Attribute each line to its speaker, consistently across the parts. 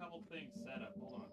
Speaker 1: couple things set up. Hold on.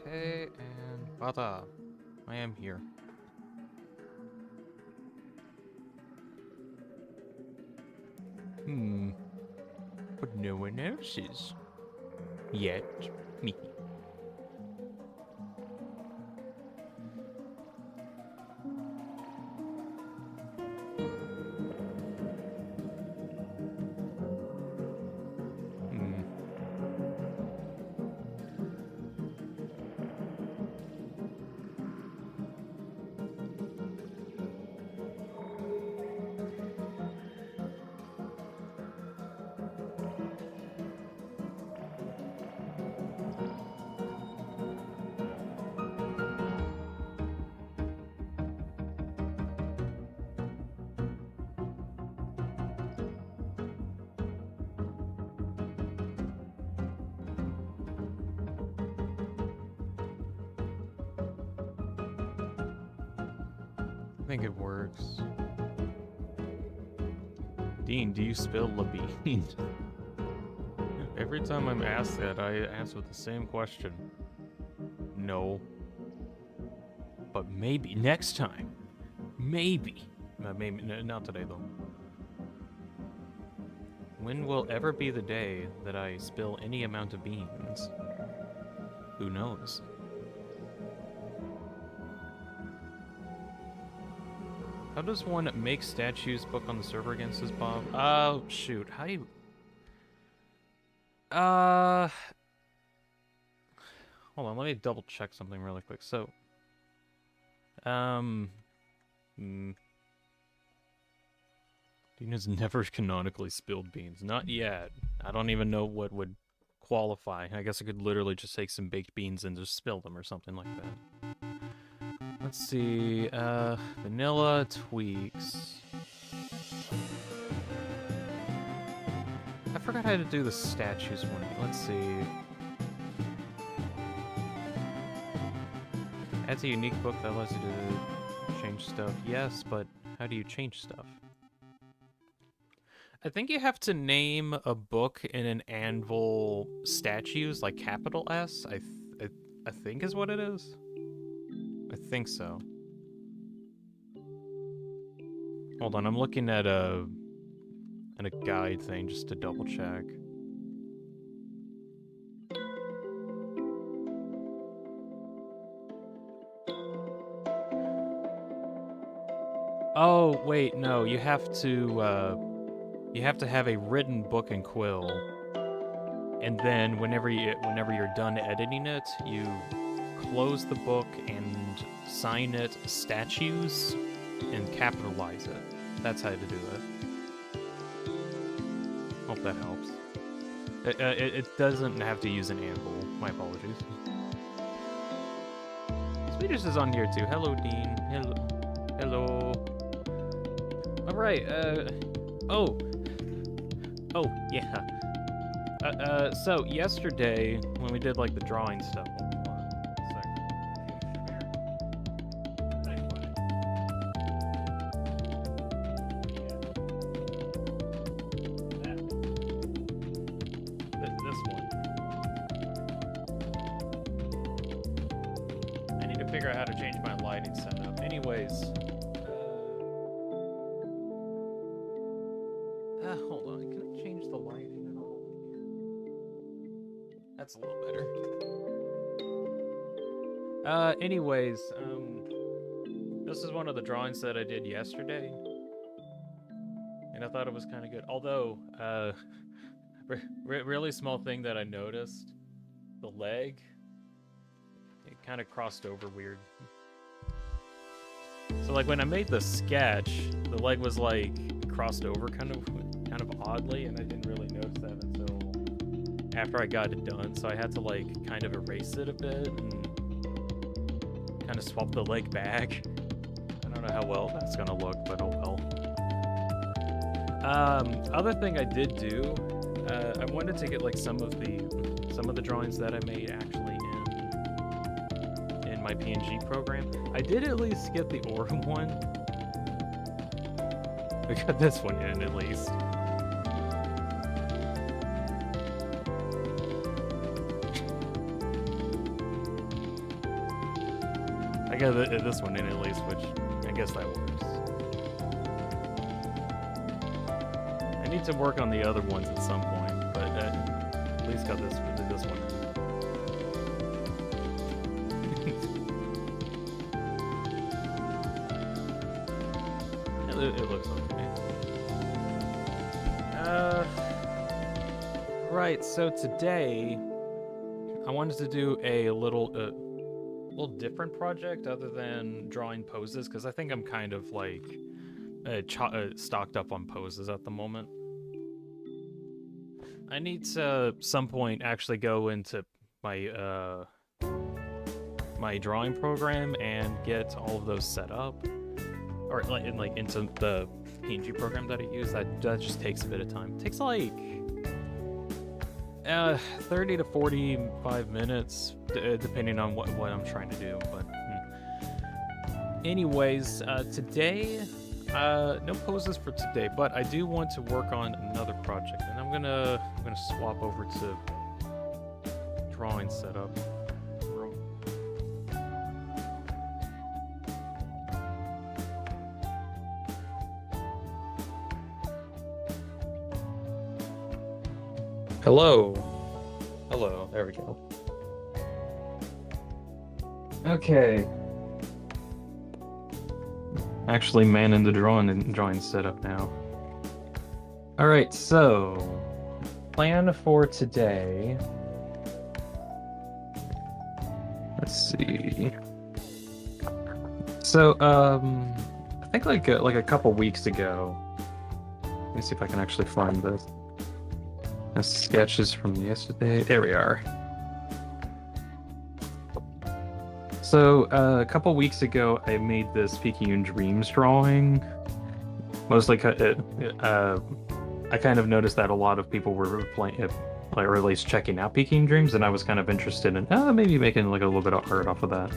Speaker 2: Okay, and voila, I am here. But no one else is. Yet. Me. I think it works. Dean, do you spill the bean? Every time I'm asked that, I answer with the same question. No. But maybe next time. Maybe. Maybe not today, though. When will ever be the day that I spill any amount of beans? Who knows? How does one make statues book on the server against this, Bob? Oh, shoot. How do you... Hold on, let me double check something really quick. So... Dina's never canonically spilled beans. Not yet. I don't even know what would qualify. I guess I could literally just take some baked beans and just spill them or something like that. Let's see, vanilla tweaks. I forgot how to do the statues one. Let's see. Adds a unique book that allows you to change stuff. Yes, but how do you change stuff? I think you have to name a book in an anvil statues, like capital S. I think is what it is. I think so. Hold on, I'm looking at a guide thing just to double check. Oh, wait, no, you have to have a written book and quill. And then whenever you're done editing it, you close the book and sign it statues and capitalize it. That's how to do it. Hope that helps. It doesn't have to use an anvil. My apologies. Swedish is on here too. Hello, Dean. Hello. right. Oh. Oh, yeah. So yesterday when we did like the drawing stuff. Hold on a second. This one. I need to figure out how to change my lighting setup. Anyways. Hold on. Can I change the lighting at all? That's a little better. Anyways, this is one of the drawings that I did yesterday. And I thought it was kind of good. Although, really small thing that I noticed, the leg, it kind of crossed over weird. So like when I made the sketch, the leg was like crossed over kind of oddly, and I didn't really notice that until after I got it done. So I had to like kind of erase it a bit and kind of swap the leg back. I don't know how well that's gonna look, but oh well. Other thing I did do, I wanted to get like some of the drawings that I made actually in my PNG program. I did at least get the Aura one. We got this one in at least. I got this one in at least, which I guess that works. I need to work on the other ones at some point, but at least got this one. It looks okay. Right. So today, I wanted to do a little different project other than drawing poses, because I think I'm kind of like stocked up on poses at the moment. I need to some point actually go into my my drawing program and get all of those set up, or like into the PNG program that I use. That just takes a bit of time. It takes like 30 to 45 minutes, depending on what I'm trying to do. But anyways, today, no poses for today, but I do want to work on another project, and I'm gonna swap over to drawing setup. Hello. Hello, there we go. Okay. Actually manning the drawing setup now. Alright, so plan for today. Let's see. So I think like a couple weeks ago. Let me see if I can actually find this. Sketches from yesterday. There we are. So a couple weeks ago, I made this Picayune Dreams drawing. Mostly, I kind of noticed that a lot of people were playing, or at least checking out Picayune Dreams, and I was kind of interested in maybe making like a little bit of art off of that.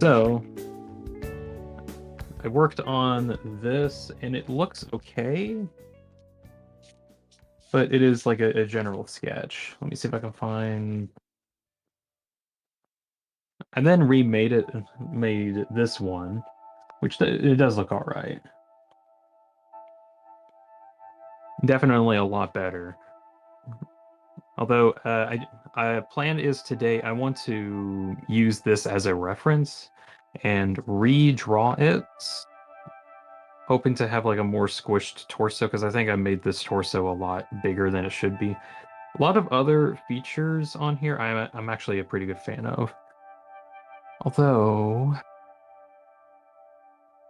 Speaker 2: So I worked on this, and it looks okay. But it is like a general sketch. Let me see if I can find. I then made this one, which it does look all right. Definitely a lot better. Although I plan is today I want to use this as a reference and redraw it, hoping to have like a more squished torso, because I think I made this torso a lot bigger than it should be. A lot of other features on here I'm actually a pretty good fan of. Although,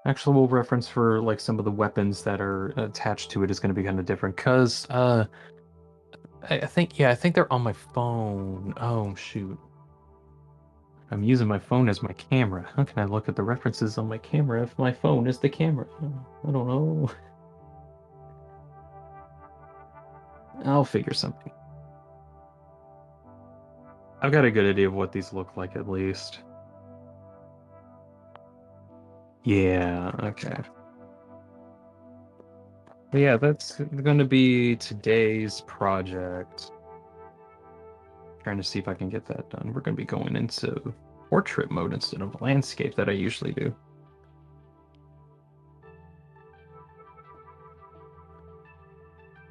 Speaker 2: actual reference for like some of the weapons that are attached to it is going to be kind of different, because I think they're on my phone. Oh shoot. I'm using my phone as my camera. How can I look at the references on my camera if my phone is the camera? I don't know. I'll figure something. I've got a good idea of what these look like at least. Yeah, okay. But yeah, that's going to be today's project. Trying to see if I can get that done. We're going to be going into portrait mode instead of landscape that I usually do.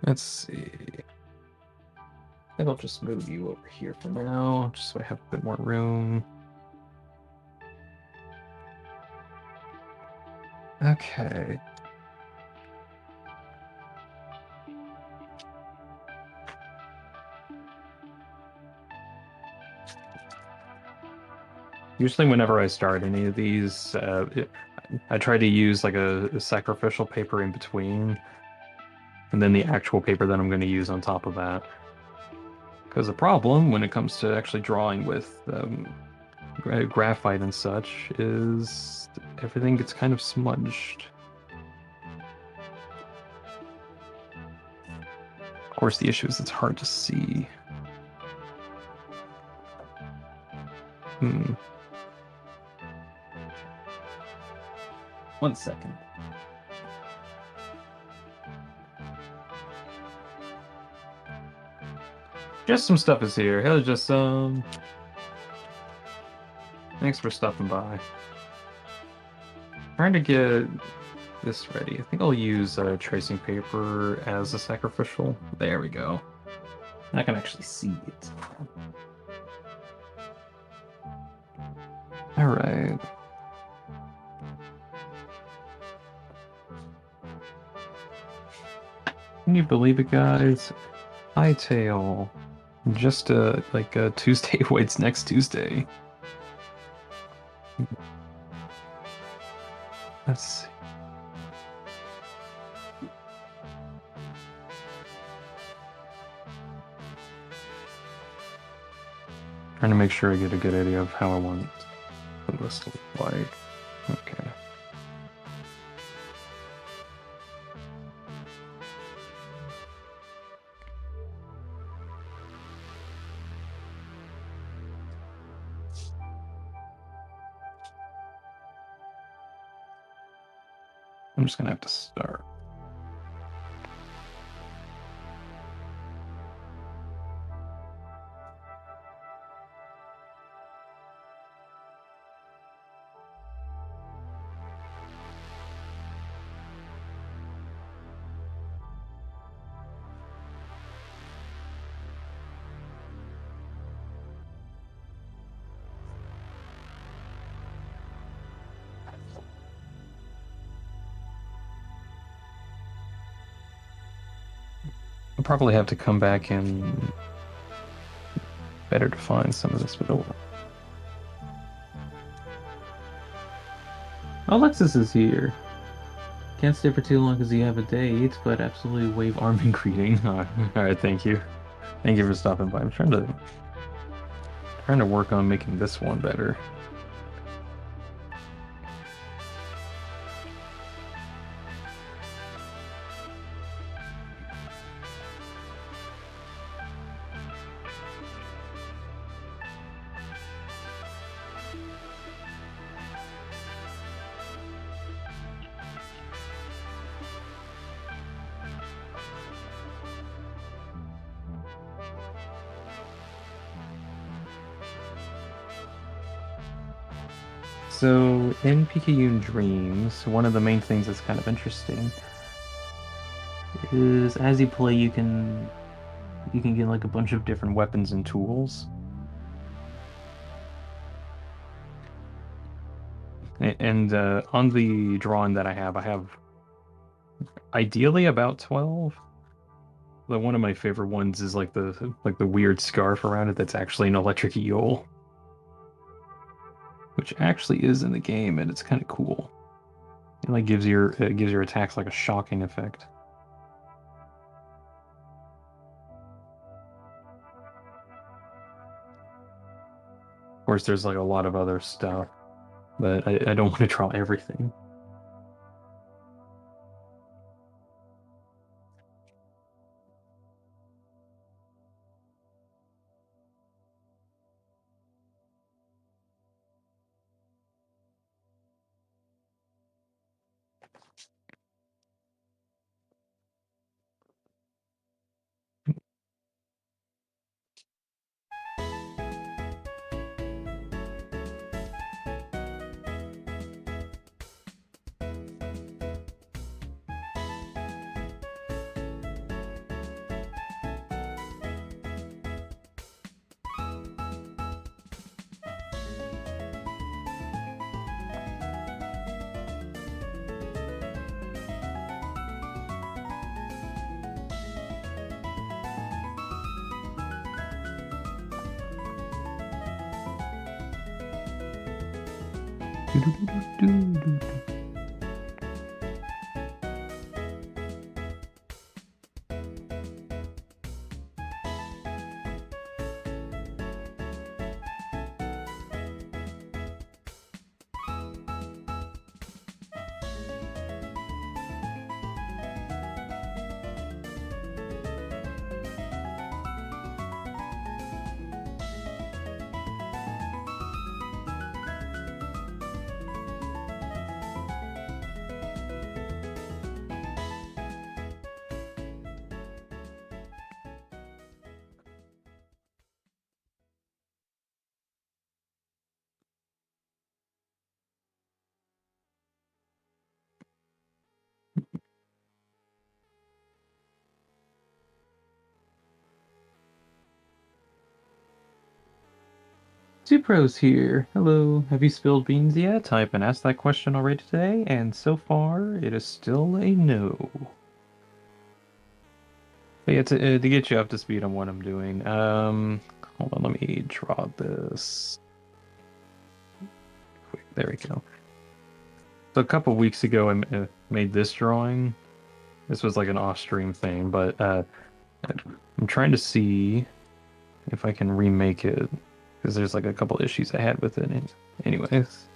Speaker 2: Let's see. I think I'll just move you over here for now, just so I have a bit more room. Okay. Usually whenever I start any of these, I try to use like a sacrificial paper in between, and then the actual paper that I'm going to use on top of that. Because the problem when it comes to actually drawing with graphite and such is everything gets kind of smudged. Of course, the issue is it's hard to see. Hmm. 1 second. Just some stuff is here. Hello, just some. Thanks for stopping by. Trying to get this ready. I think I'll use tracing paper as a sacrificial. There we go. I can actually see it. All right. Can you believe it, guys? Hightail. Just like Tuesday waits next Tuesday. Let's see. Trying to make sure I get a good idea of how I want this to look like. Okay. I'm just gonna have to start. I'll probably have to come back and better define some of this, but oh. Alexis is here. Can't stay for too long because you have a date, but absolutely wave arm and greeting. All right, thank you. Thank you for stopping by. I'm trying to work on making this one better. So in Picayune Dreams, one of the main things that's kind of interesting is as you play, you can get like a bunch of different weapons and tools. And on the drawing that I have ideally about 12. But one of my favorite ones is like the weird scarf around it that's actually an electric eel, which actually is in the game, and it's kind of cool. It like gives your attacks like a shocking effect. Of
Speaker 1: course, there's like a lot of other stuff, but I don't want to draw everything. Supro's here. Hello. Have you spilled beans yet? I've been asked that question already today, and so far it is still a no. But yeah, to get you up to speed on what I'm doing, hold on, let me draw this. Quick, there we go. So a couple weeks ago, I made this drawing. This was like an off-stream thing, but I'm trying to see if I can remake it because there's like a couple issues I had with it. Anyways,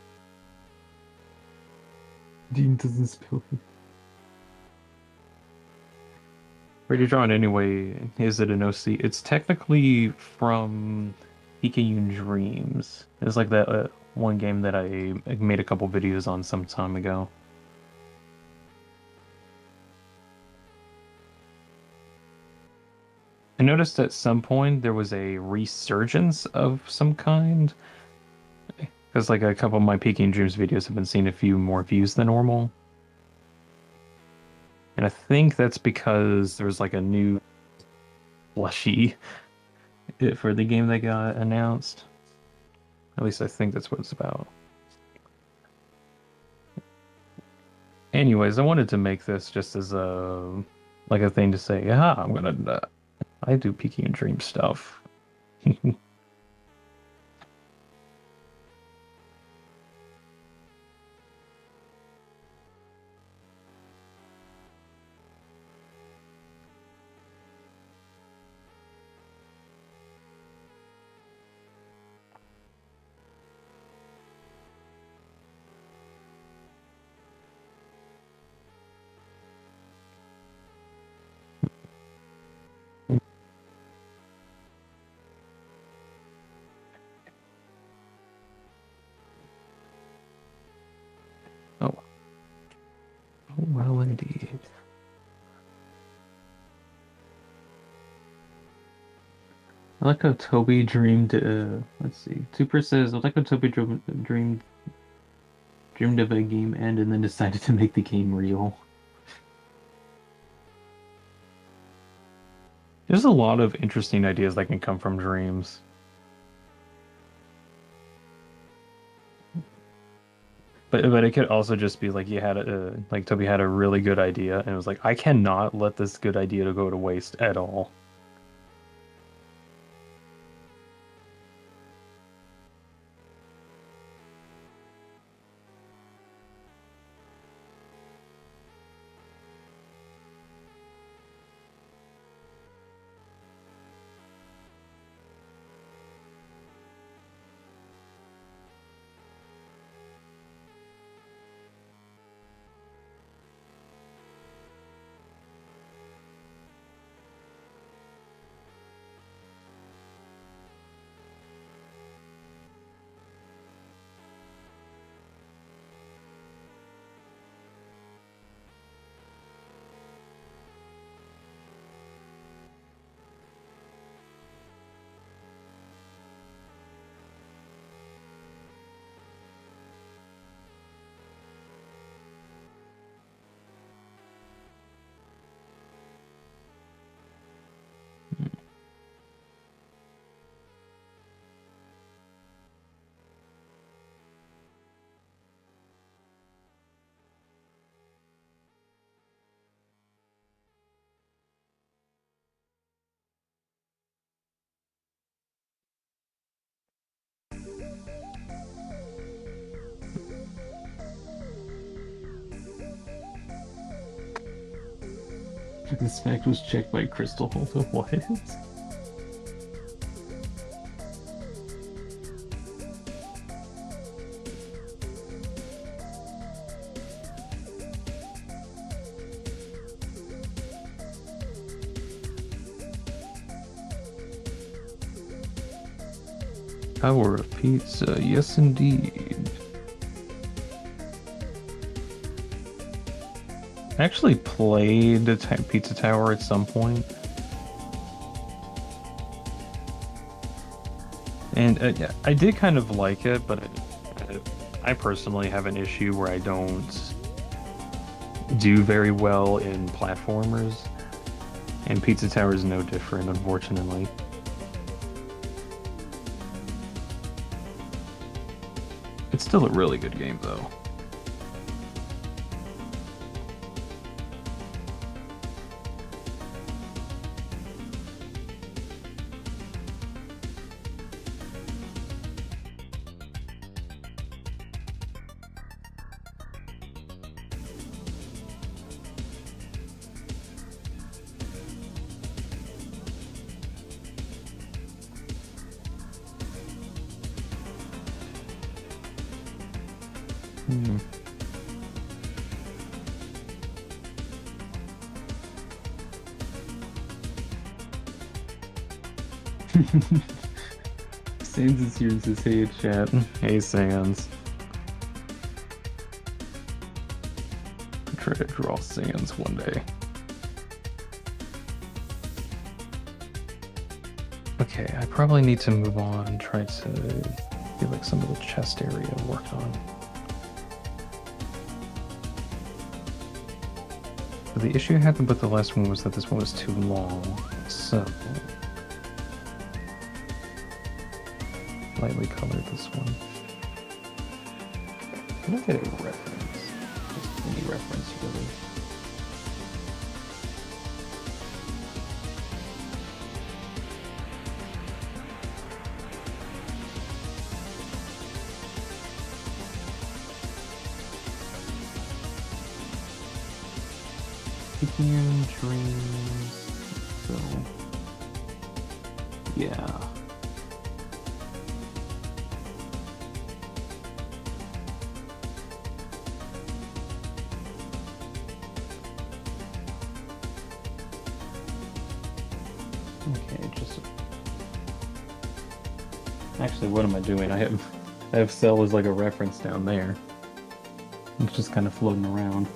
Speaker 1: Dean doesn't spill. Where are you drawing anyway? Is it an OC? It's technically from Picayune Dreams. It's like that one game that I made a couple videos on some time ago. I noticed at some point there was a resurgence of some kind. Because like a couple of my Picayune Dreams videos have been seeing a few more views than normal. And I think that's because there's like a new plushie for the game that got announced. At least I think that's what it's about. Anyways, I wanted to make this just as a like a thing to say, yeah, I'm gonna I do Picayune Dream stuff. Oh, oh well indeed. I like how Toby dreamed. Let's see. Super says I like how Toby dreamed of a game end and then decided to make the game real. There's a lot of interesting ideas that can come from dreams. But it could also just be like you had a like Toby had a really good idea and it was like I cannot let this good idea to go to waste at all. This fact was checked by Crystal. What? Power of pizza, yes indeed. I actually played Pizza Tower at some point. And yeah, I did kind of like it, but I personally have an issue where I don't do very well in platformers. And Pizza Tower is no different, unfortunately. It's still a really good game, though. Hmm. Sans is here to say chat. Hey Sans. Try to draw Sans one day. Okay, I probably need to move on, try to get like some of the chest area worked on. But the issue I had with the last one was that this one was too long, so lightly colored this one. Can I get a reference? Just any reference, really. Picayune dreams. So, yeah. Okay, just actually, what am I doing? I have cell as like a reference down there. It's just kind of floating around.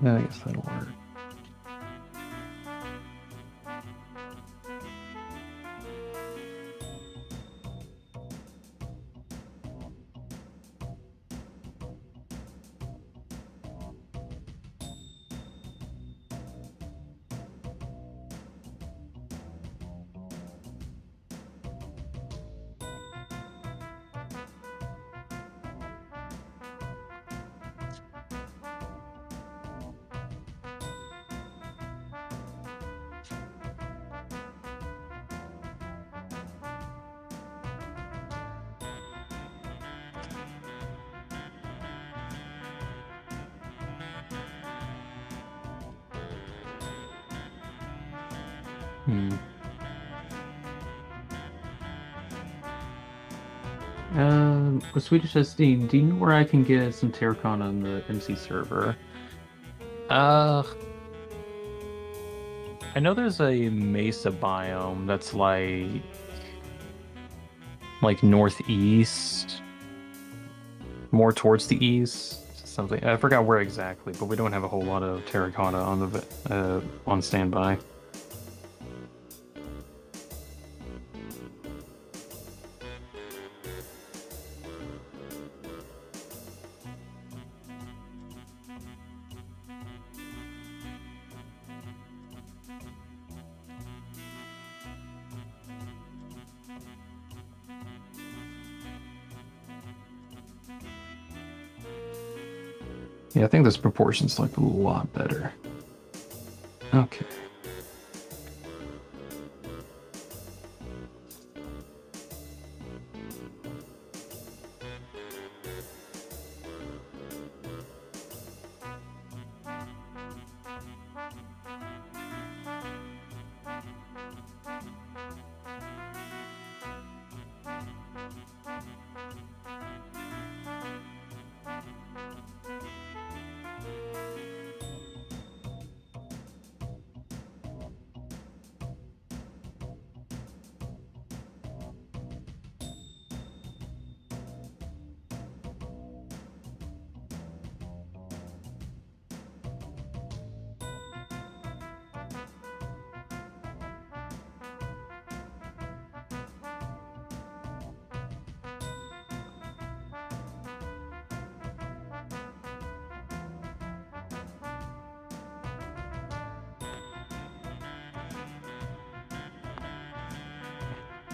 Speaker 1: Yeah, I guess that'll work. Hmm. With Swedish SD, do you know where I can get some terracotta on the MC server?
Speaker 2: Uh, I know there's a mesa biome that's like northeast, more towards the east, something. I forgot where exactly, but we don't have a whole lot of terracotta on on standby. Yeah, I think this proportion's like a lot better. Okay.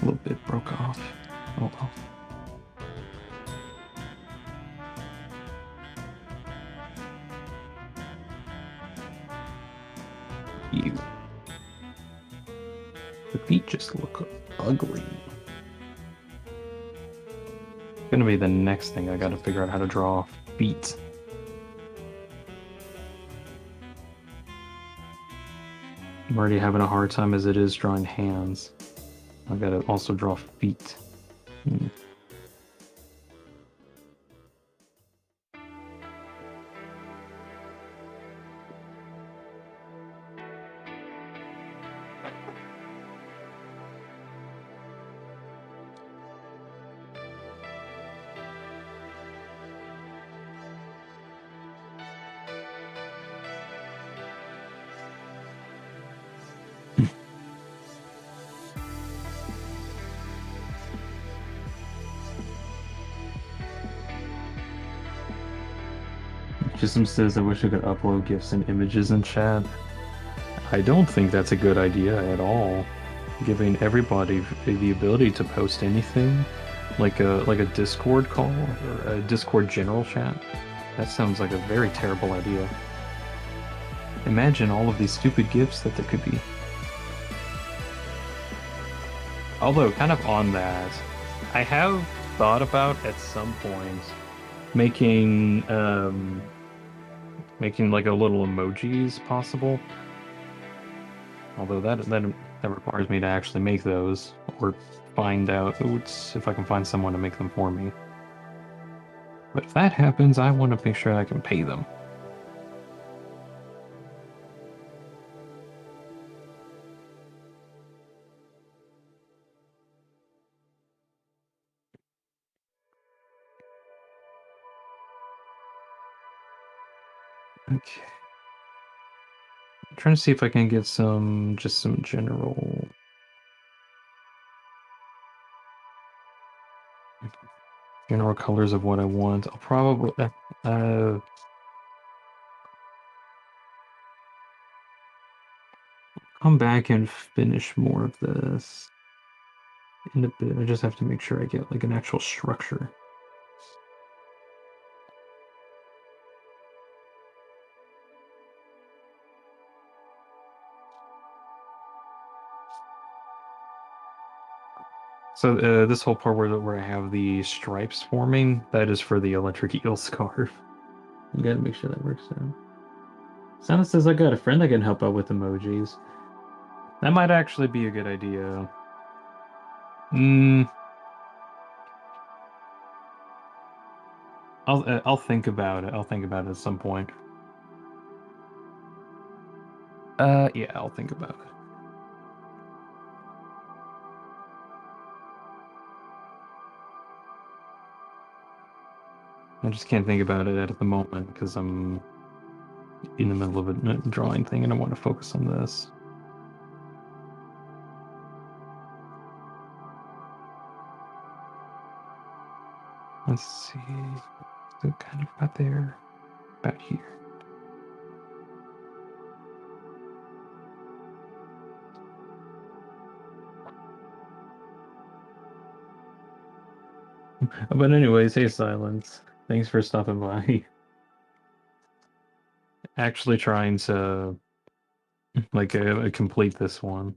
Speaker 2: A little bit broke off. Oh well. You. The feet just look ugly. Gonna be the next thing I gotta figure out how to draw feet. I'm already having a hard time as it is drawing hands. I gotta also draw feet. Hmm. Jism says, I wish I could upload GIFs and images in chat. I don't think that's a good idea at all. Giving everybody the ability to post anything, like a Discord call or a Discord general chat. That sounds like a very terrible idea. Imagine all of these stupid GIFs that there could be. Although, kind of on that, I have thought about at some point making making like a little emojis possible. Although that requires me to actually make those or find out if I can find someone to make them for me. But if that happens, I want to make sure I can pay them. Okay. I'm trying to see if I can get just some general colors of what I want. I'll probably come back and finish more of this in a bit. I just have to make sure I get like an actual structure. So this whole part where I have the stripes forming, that is for the electric eel scarf. You gotta make sure that works out. Sana says I got a friend that can help out with emojis.
Speaker 1: That might actually be a good idea. Hmm. I'll think about it. I'll think about it at some point. Yeah, I'll think about it. I just can't think about it at the moment because I'm in the middle of a drawing thing and I want to focus on this. Let's see. So kind of about there, about here. But anyways, hey Silence. Thanks for stopping by. Actually trying to like complete this one.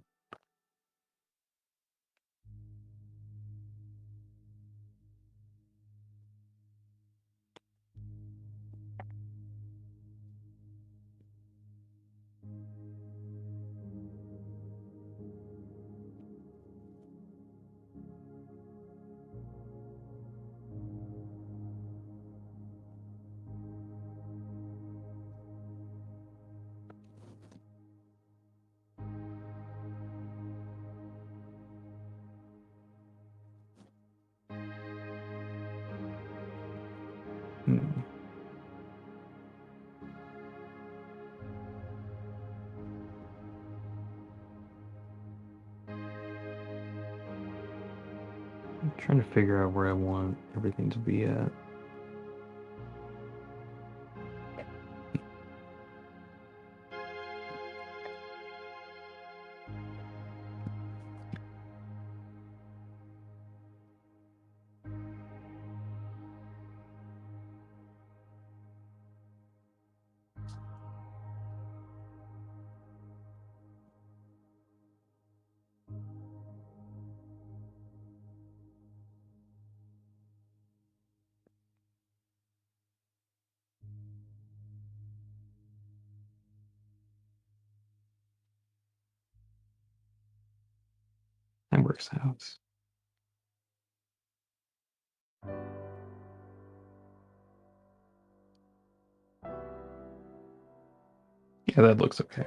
Speaker 1: Hmm. I'm trying to figure out where I want everything to be at. That works out. Yeah, that looks okay.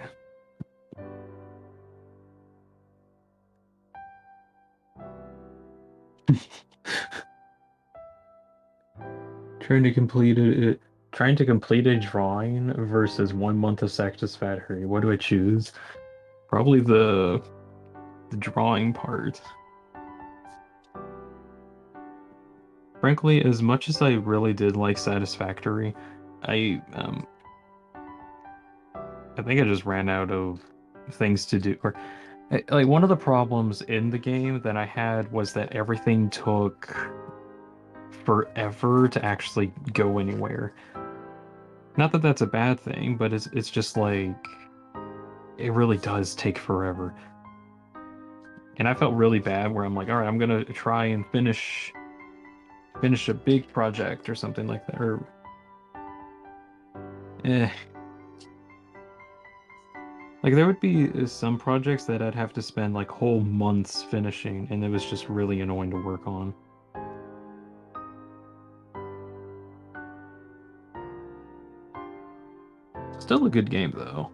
Speaker 1: Trying to complete it, trying to complete a drawing versus 1 month of satisfactory. What do I choose? Probably the drawing part. Frankly, as much as I really did like Satisfactory, I I think I just ran out of things to do. Or like one of the problems in the game that I had was that everything took forever to actually go anywhere. Not that that's a bad thing, but it's just like it really does take forever. And I felt really bad where I'm like, all right, I'm gonna try and finish a big project or something like that. Or eh. Like there would be some projects that I'd have to spend like whole months finishing, and it was just really annoying to work on. Still a good game though.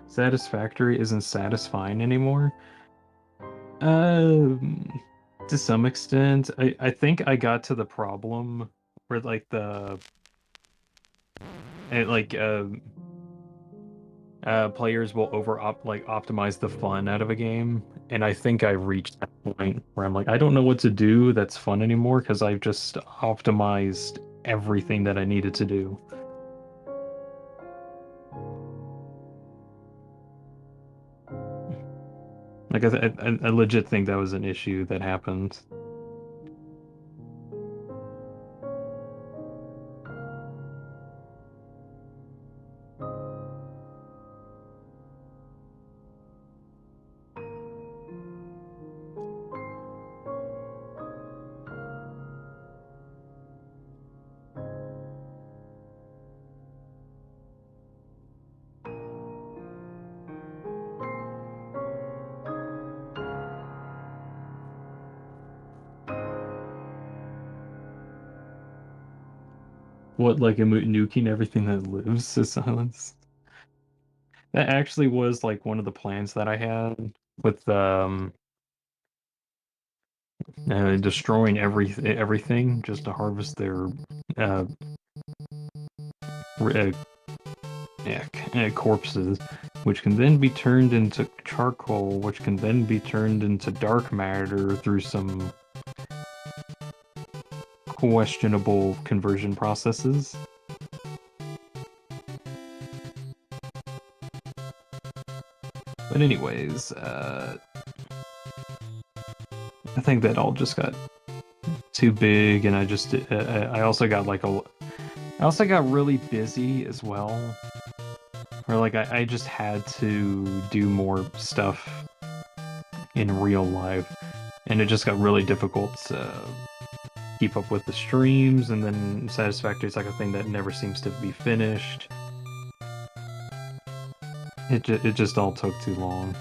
Speaker 1: Satisfactory isn't satisfying anymore. Um, to some extent, I think I got to the problem where like like players will optimize the fun out of a game, and I think I reached that point where I'm like, I don't know what to do that's fun anymore because I've just optimized everything that I needed to do. Like I legit think that was an issue that happened. What, like nuking everything that lives to silence? That actually was like one of the plans that I had with destroying everything just to harvest their uh, uh, corpses, which can then be turned into charcoal, which can then be turned into dark matter through some questionable conversion processes. But anyways, I think that all just got too big, and I also got I also got really busy as well. Or like I just had to do more stuff in real life, and it just got really difficult to keep up with the streams, and then Satisfactory is like a thing that never seems to be finished. It just all took too long.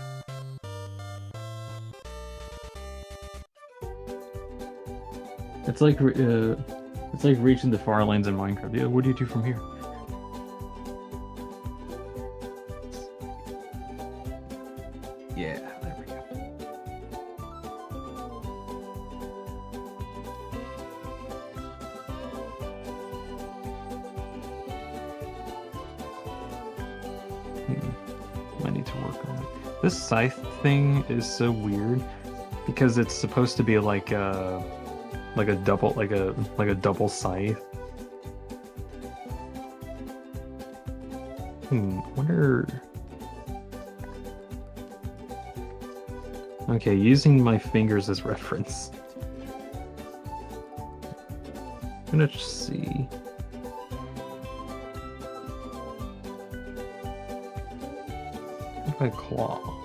Speaker 1: It's like reaching the far lands in Minecraft. Yeah, what do you do from here? Yeah, there we go. I need to work on it. This scythe thing is so weird because it's supposed to be like a double scythe. Wonder. Okay, using my fingers as reference. I'm gonna just see. What if I claw?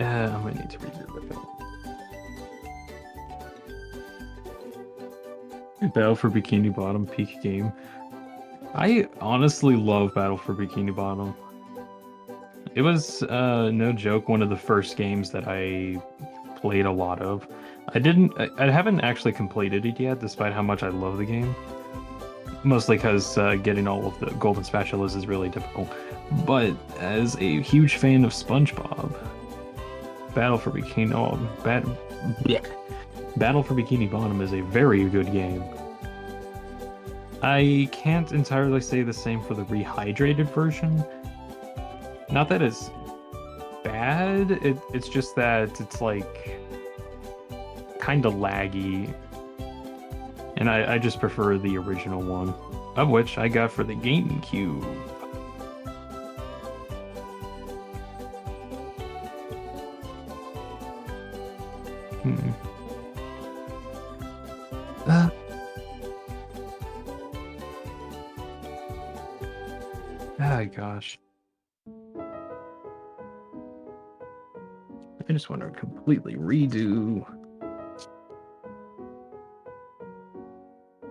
Speaker 1: I might need to redo it. Battle for Bikini Bottom peak game. I honestly love Battle for Bikini Bottom. It was no joke one of the first games that I played a lot of. I haven't actually completed it yet, despite how much I love the game. Mostly because getting all of the golden spatulas is really difficult. But as a huge fan of SpongeBob, Battle for Bikini Bottom is a very good game. I can't entirely say the same for the rehydrated version. Not that it's bad, it's just that it's like kind of laggy. And I just prefer the original one, of which I got for the GameCube. Ah, gosh. I just want to completely redo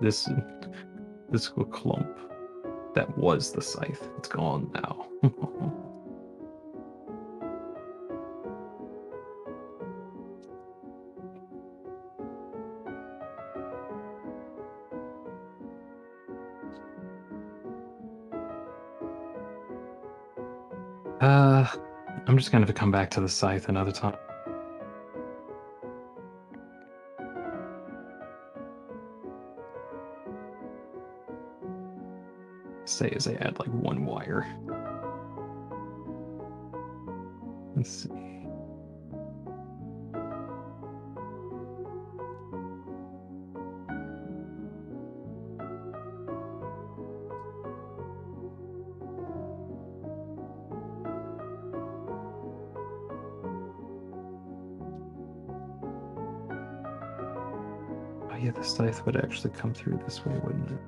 Speaker 1: this little clump that was the scythe. It's gone now. I'm just gonna have to come back to the scythe another time. Say as I add like one wire. Let's see. Oh yeah, the scythe would actually come through this way, wouldn't it?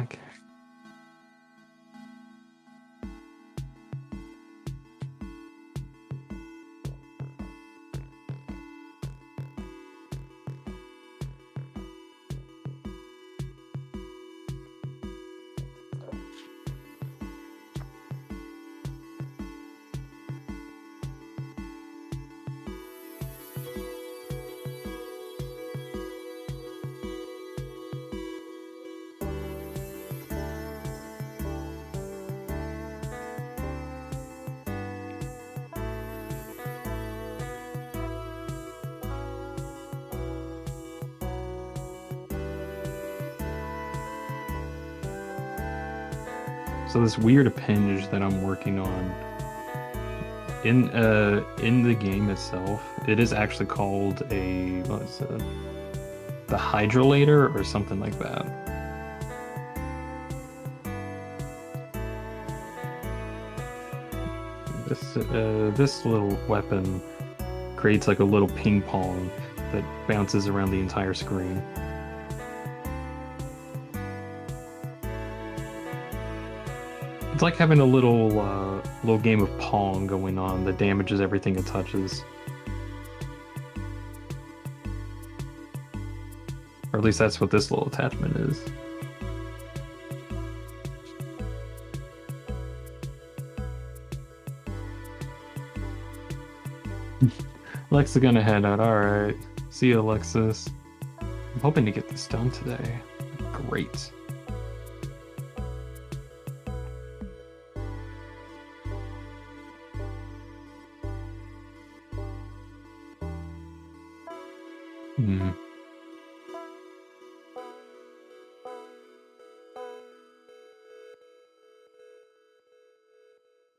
Speaker 1: Okay. So this weird appendage that I'm working on in the game itself, it is actually called a what is it? The hydrolator or something like that. This little weapon creates like a little ping pong that bounces around the entire screen. It's like having a little game of Pong going on that damages everything it touches. Or at least that's what this little attachment is. Alexa gonna head out. Alright. See you, Alexis. I'm hoping to get this done today. Great. Hmm.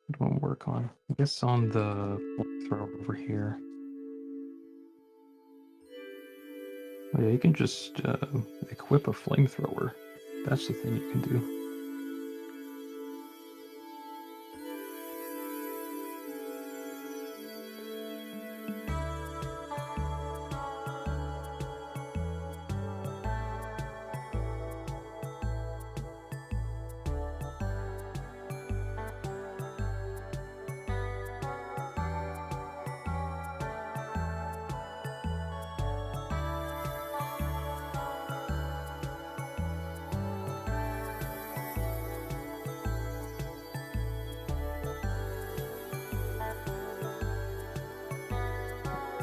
Speaker 1: What do I work on? I guess on the flamethrower over here. Oh yeah, you can just equip a flamethrower. That's the thing you can do.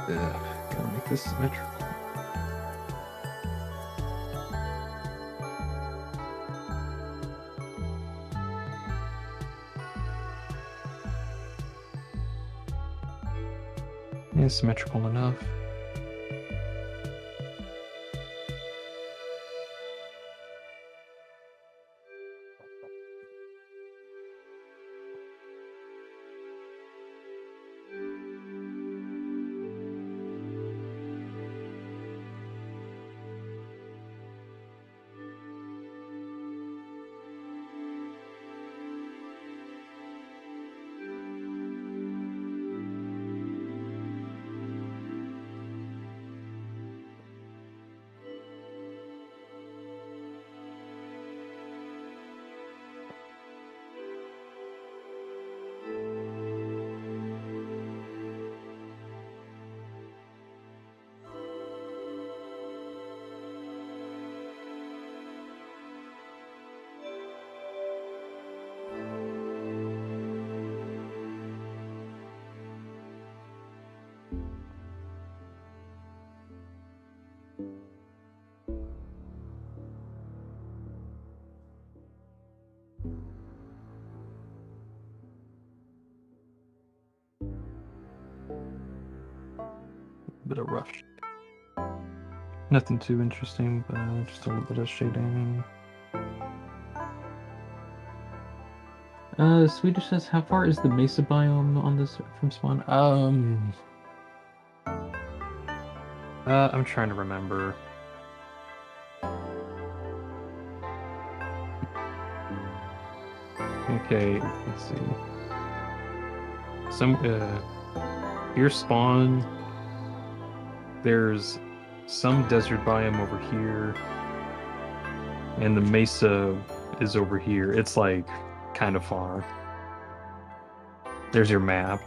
Speaker 1: Gotta make this symmetrical. Yeah, symmetrical enough. bit of rush. Nothing too interesting, but just a little bit of shading. Swedish says, how far is the mesa biome on this from spawn? I'm trying to remember. Okay, let's see. Here spawn. There's some desert biome over here, and the mesa is over here. It's like kind of far. There's your map.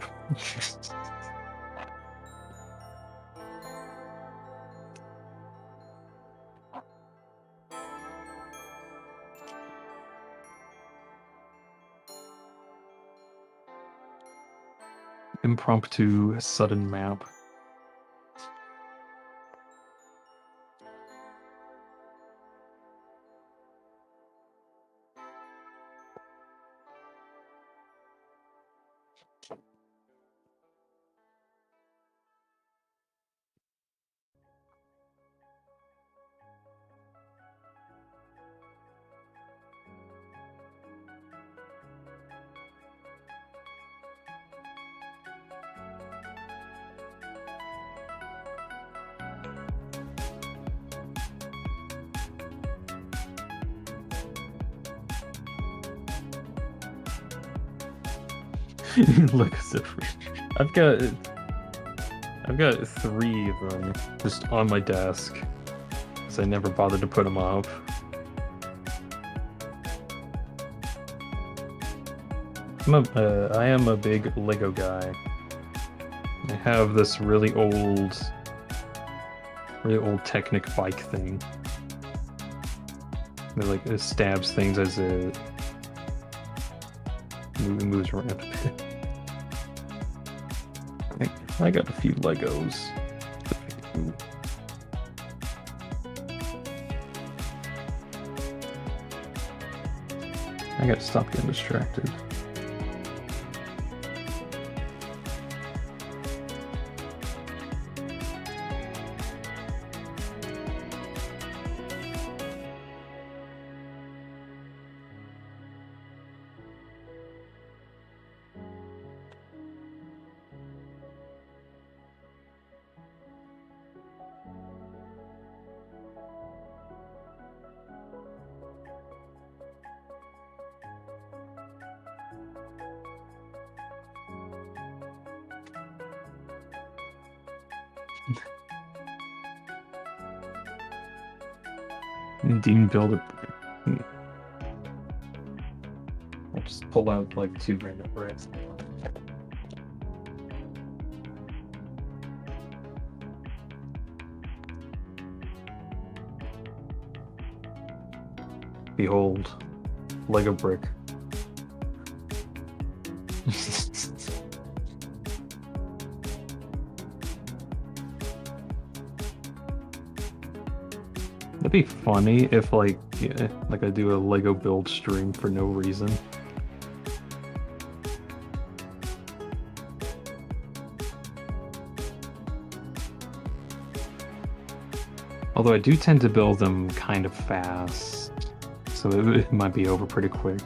Speaker 1: Impromptu sudden map. Look, I've got 3 of them just on my desk, because I never bothered to put them up. I am a big Lego guy. I have this really old Technic bike thing. It stabs things as it moves around a bit. I got a few Legos. I gotta stop getting distracted. Dean build it. I'll just pull out like 2 random bricks. Behold, Lego brick. It'd be funny if like I do a Lego build stream for no reason. Although I do tend to build them kind of fast, so it might be over pretty quick.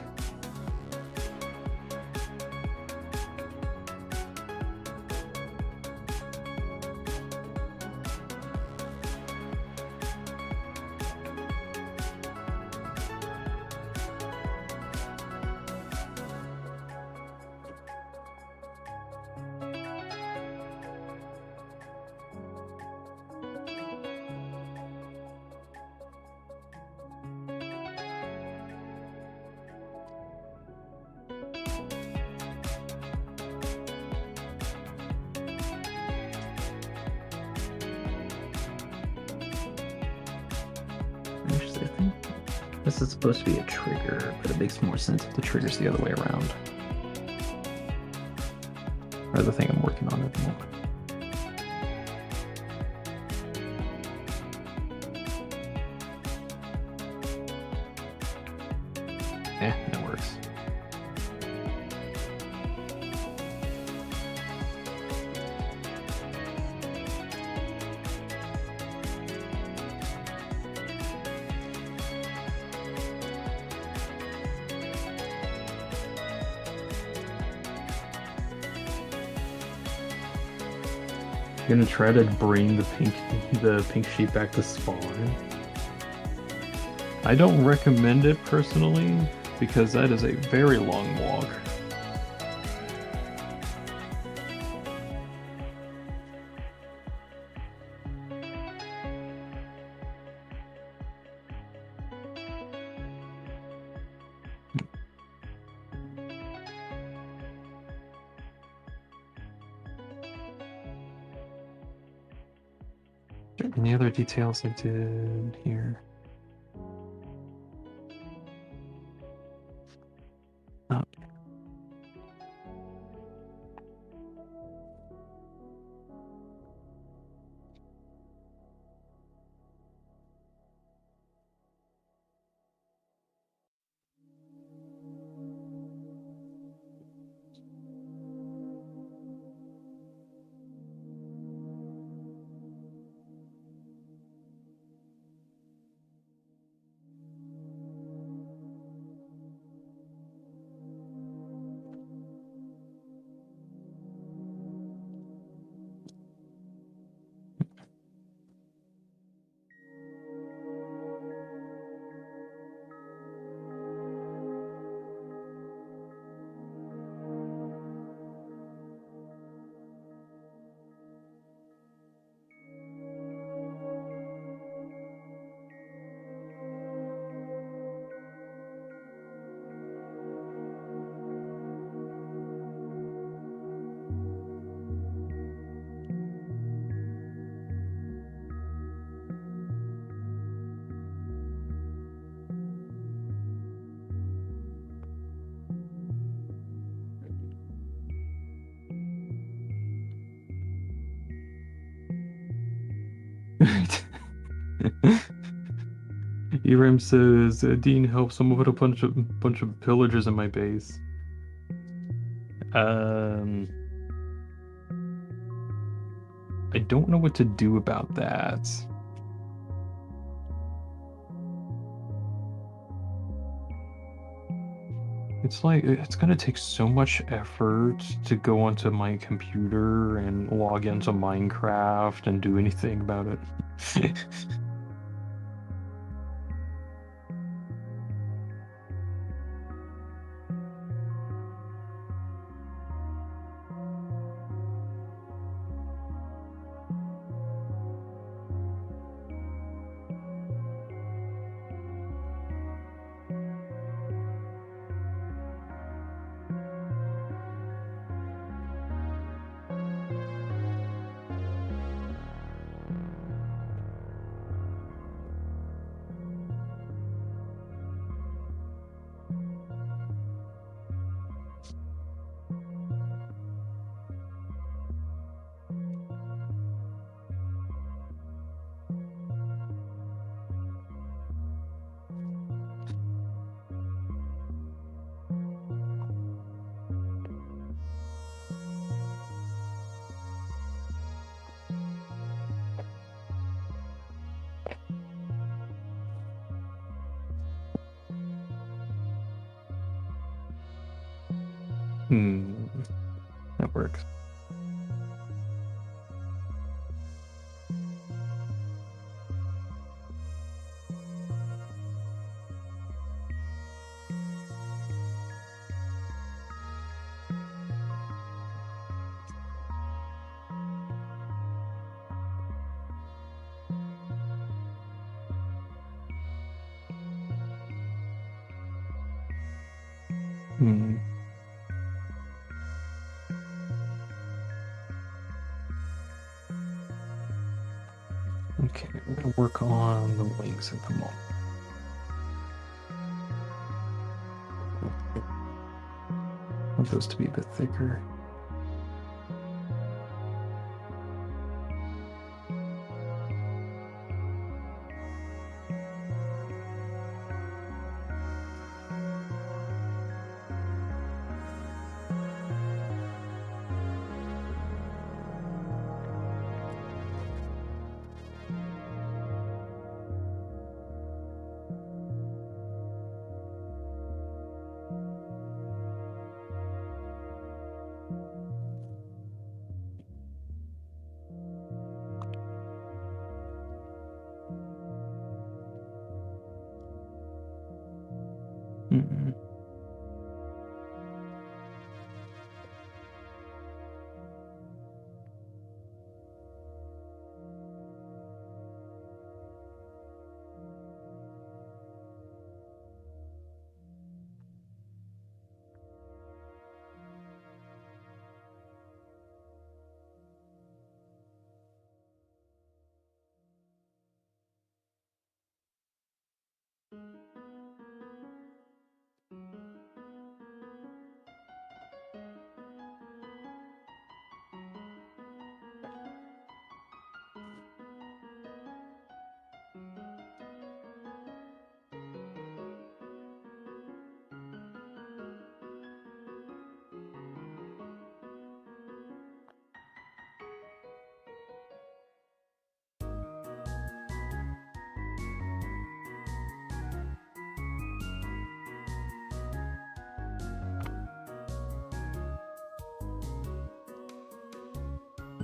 Speaker 1: This is supposed to be a trigger, but it makes more sense if the trigger's the other way around. Or the thing I'm working on at the moment. That works. gonna try to bring the pink sheep back to spawn. I don't recommend it personally because that is a very long walk. Any other details I did here? Oh. Eram says, Dean helped someone put a bunch of pillagers in my base. I don't know what to do about that. It's like, it's gonna take so much effort to go onto my computer and log into Minecraft and do anything about it. That works. Hmm. Okay, we're gonna work on the wings at the moment. I want those to be a bit thicker. Hmm.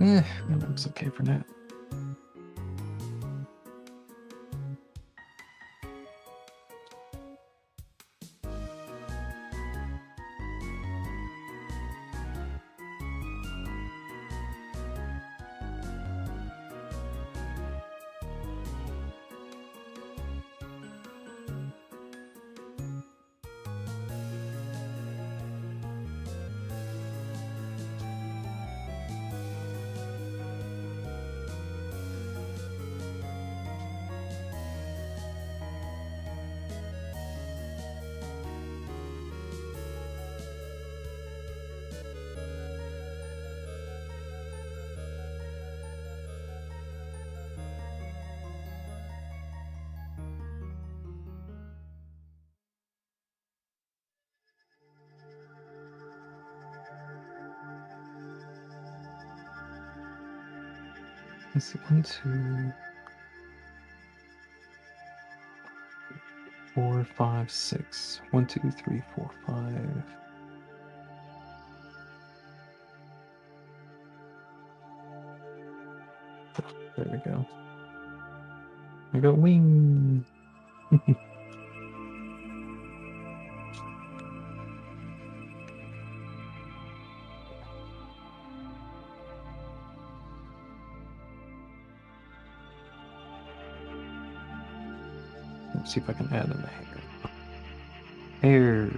Speaker 1: That looks okay for now. Let's see, 1, 2, 4, 5, 6. 1, 2, 3, 4, 5. There we go. I got wing. Let's see if I can add in the hair. Hair.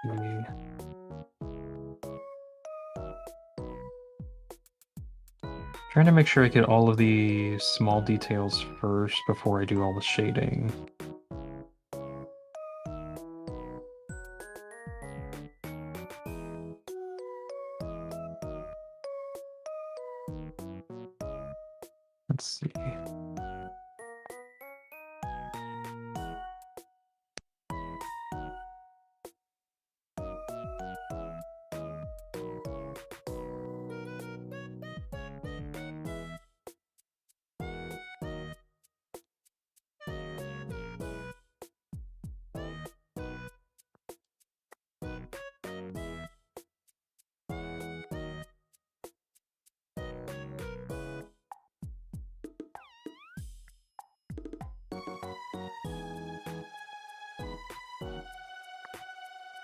Speaker 1: Okay. Trying to make sure I get all of the small details first before I do all the shading. Let's see.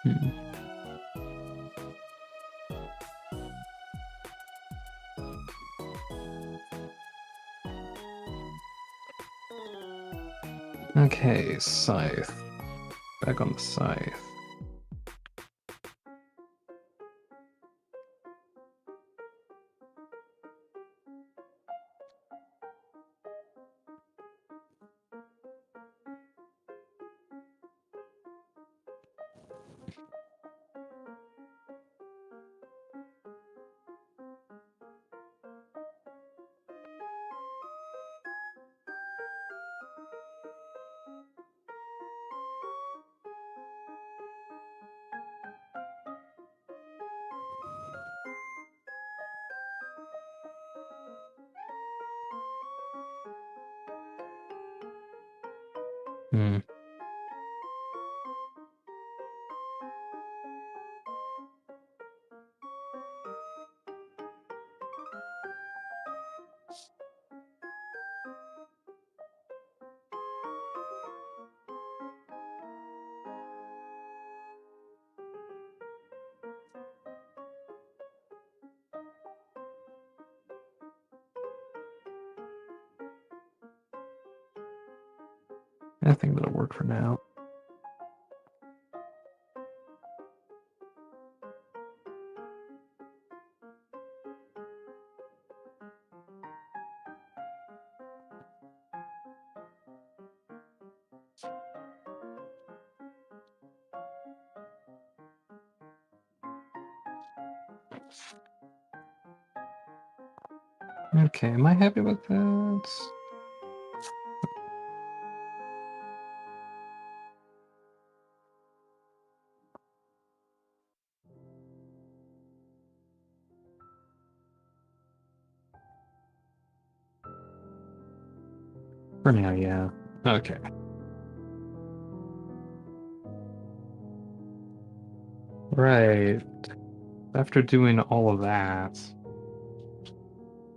Speaker 1: Hmm. Okay, scythe. Back on the scythe. Hmm. I think that'll work for now. Okay, am I happy with that? For now, yeah. Okay. Right. After doing all of that,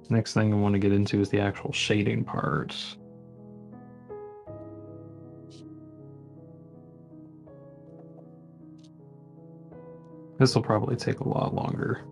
Speaker 1: next thing I want to get into is the actual shading part. This will probably take a lot longer.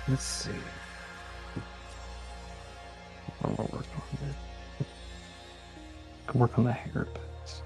Speaker 1: Let's see. I'll work on it. I'll work on the hairpins.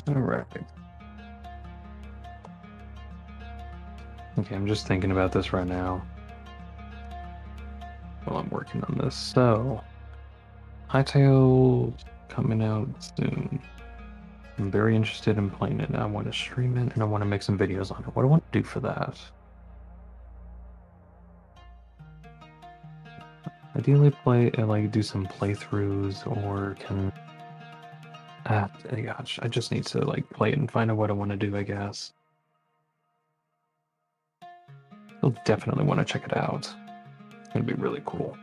Speaker 1: All right. Okay, I'm just thinking about this right now while I'm working on this. So, Hightail coming out soon. I'm very interested in playing it. I want to stream it and I want to make some videos on it. What do I want to do for that? Ideally play, like do some playthroughs or can... gosh, I just need to like play it and find out what I want to do, I guess. I'll definitely want to check it out. It's gonna be really cool.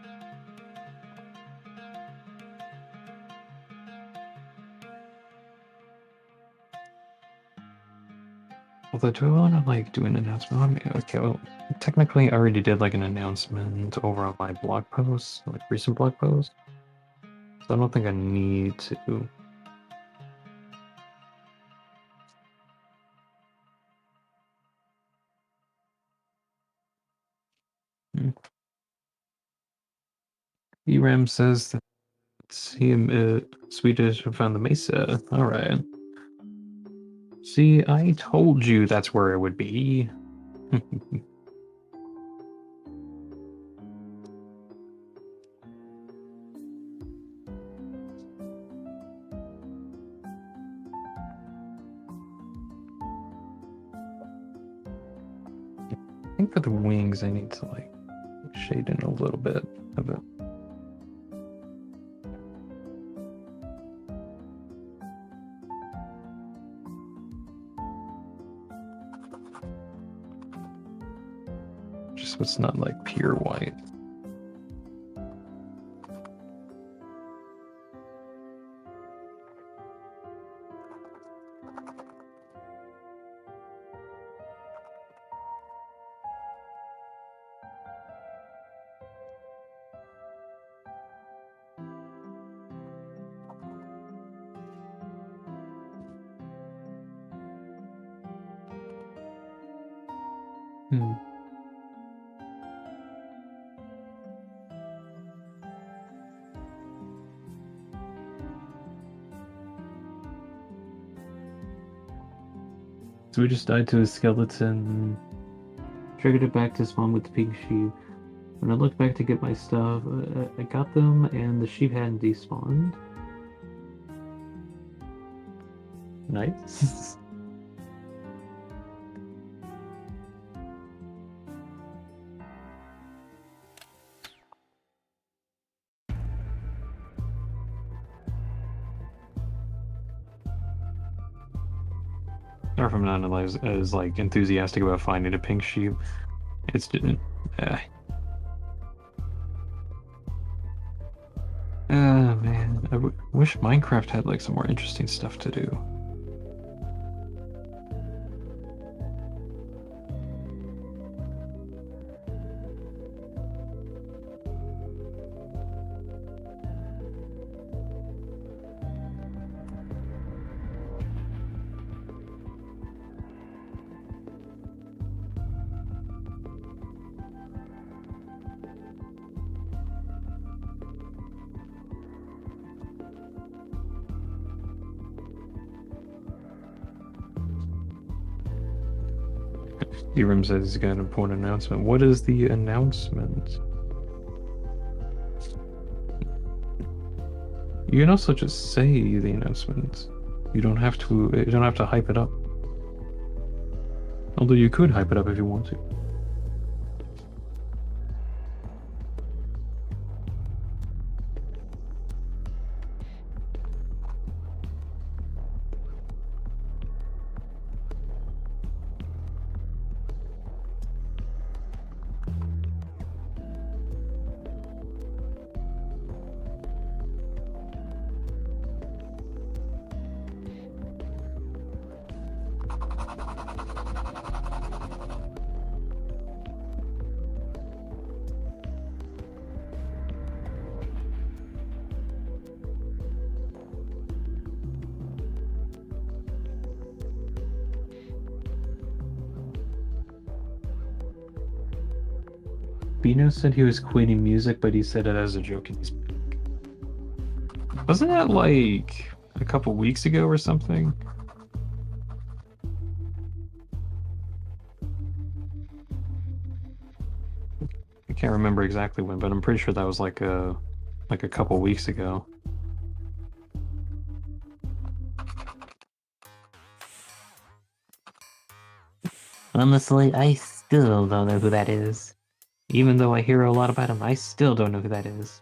Speaker 1: Although, do I want to like do an announcement? I mean, okay, well, technically, I already did like an announcement over on my blog post, like recent blog post. So I don't think I need to. ERAM says that he Swedish found the Mesa. All right. See, I told you that's where it would be. I think for the wings, I need to like shade in a little bit of it. Just so it's not like pure white. So we just died to a skeleton, triggered it back to spawn with the pink sheep. When I looked back to get my stuff, I got them and the sheep hadn't despawned. Nice. Or if I'm not as like enthusiastic about finding a pink sheep, it's man, I wish Minecraft had like some more interesting stuff to do. Eram says he's got an important announcement. What is the announcement? You can also just say the announcement. You don't have to hype it up. Although you could hype it up if you want to. Bino said he was quitting music, but he said it as a joke in his... Wasn't that like a couple weeks ago or something? I can't remember exactly when, but I'm pretty sure that was like a couple weeks ago. Honestly, I still don't know who that is. Even though I hear a lot about him, I still don't know who that is.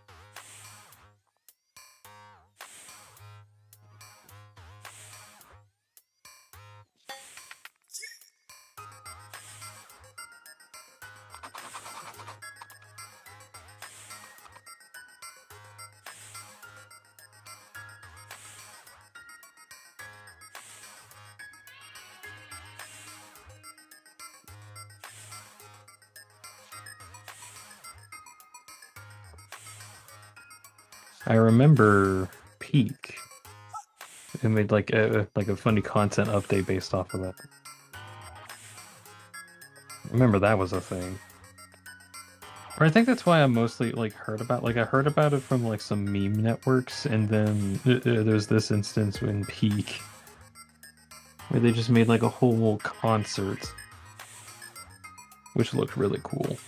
Speaker 1: I remember Peak. It made like a funny content update based off of that. I remember that was a thing. Or I think that's why I mostly like heard about I heard about it from like some meme networks, and then there's this instance in Peak where they just made like a whole concert, which looked really cool.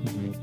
Speaker 1: Mhm.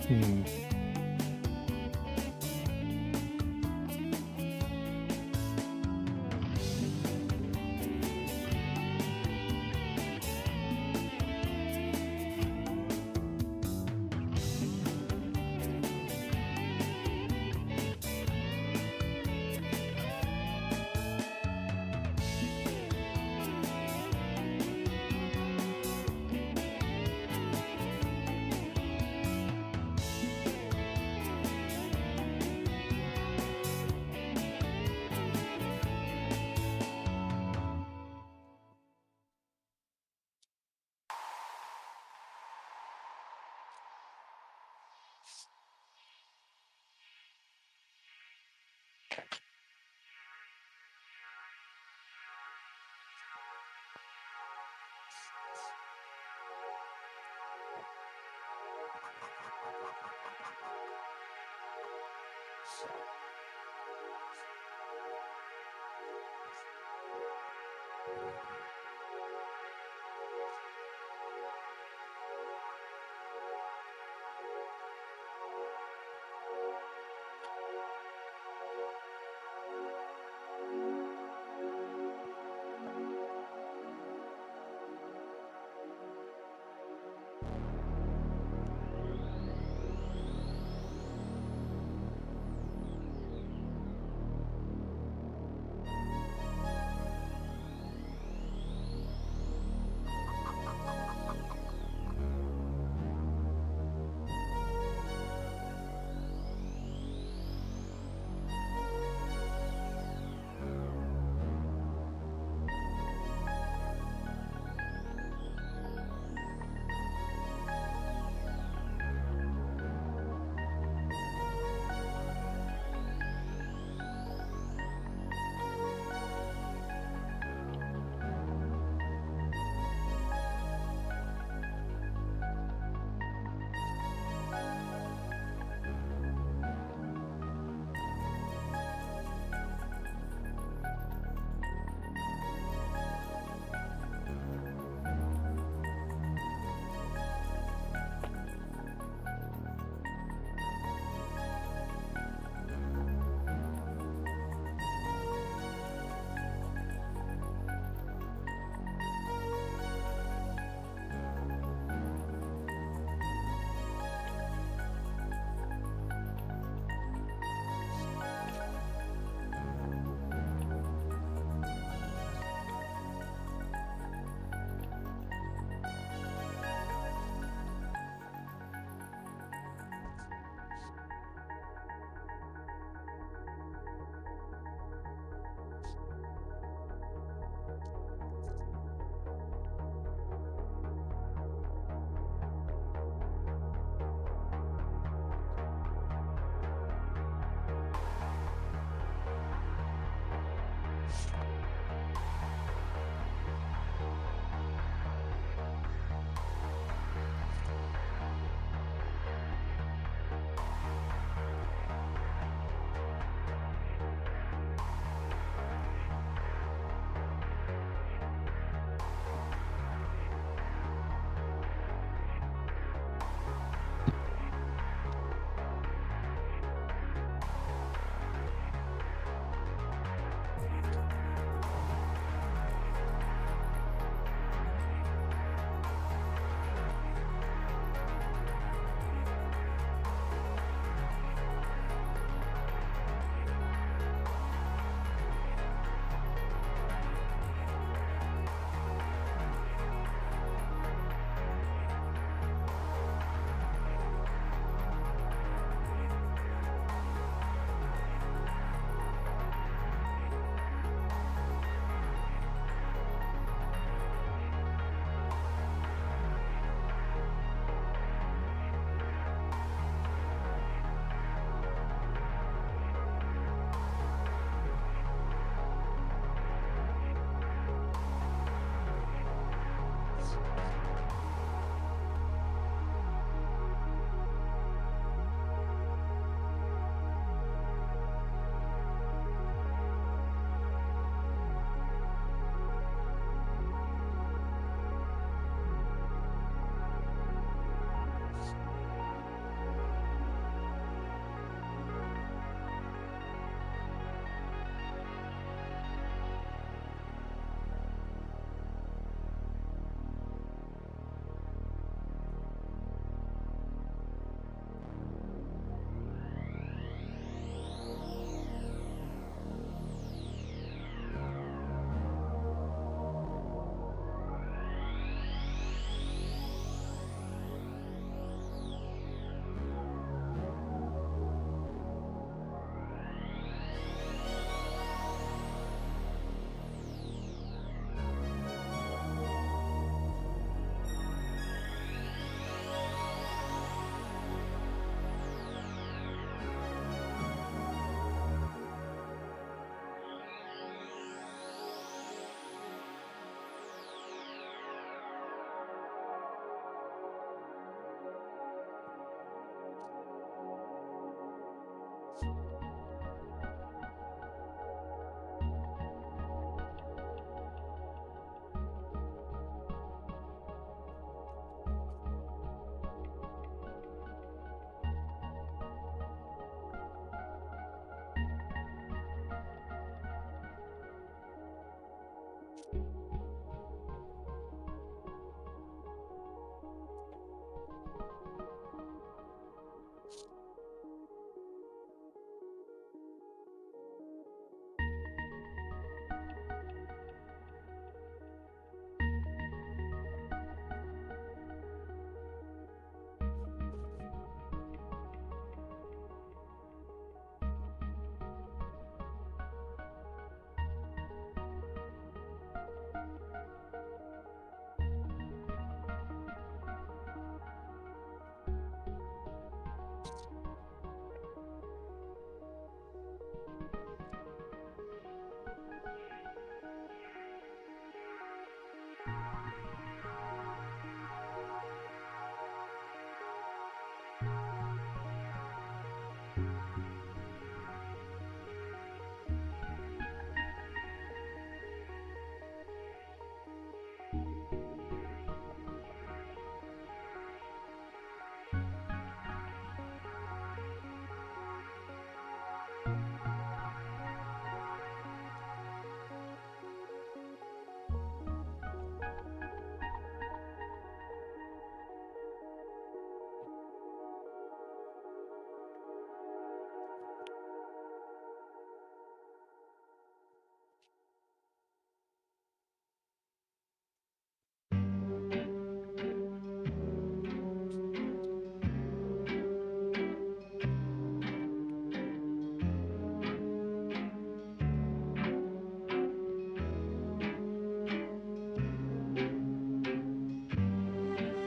Speaker 1: Hmm.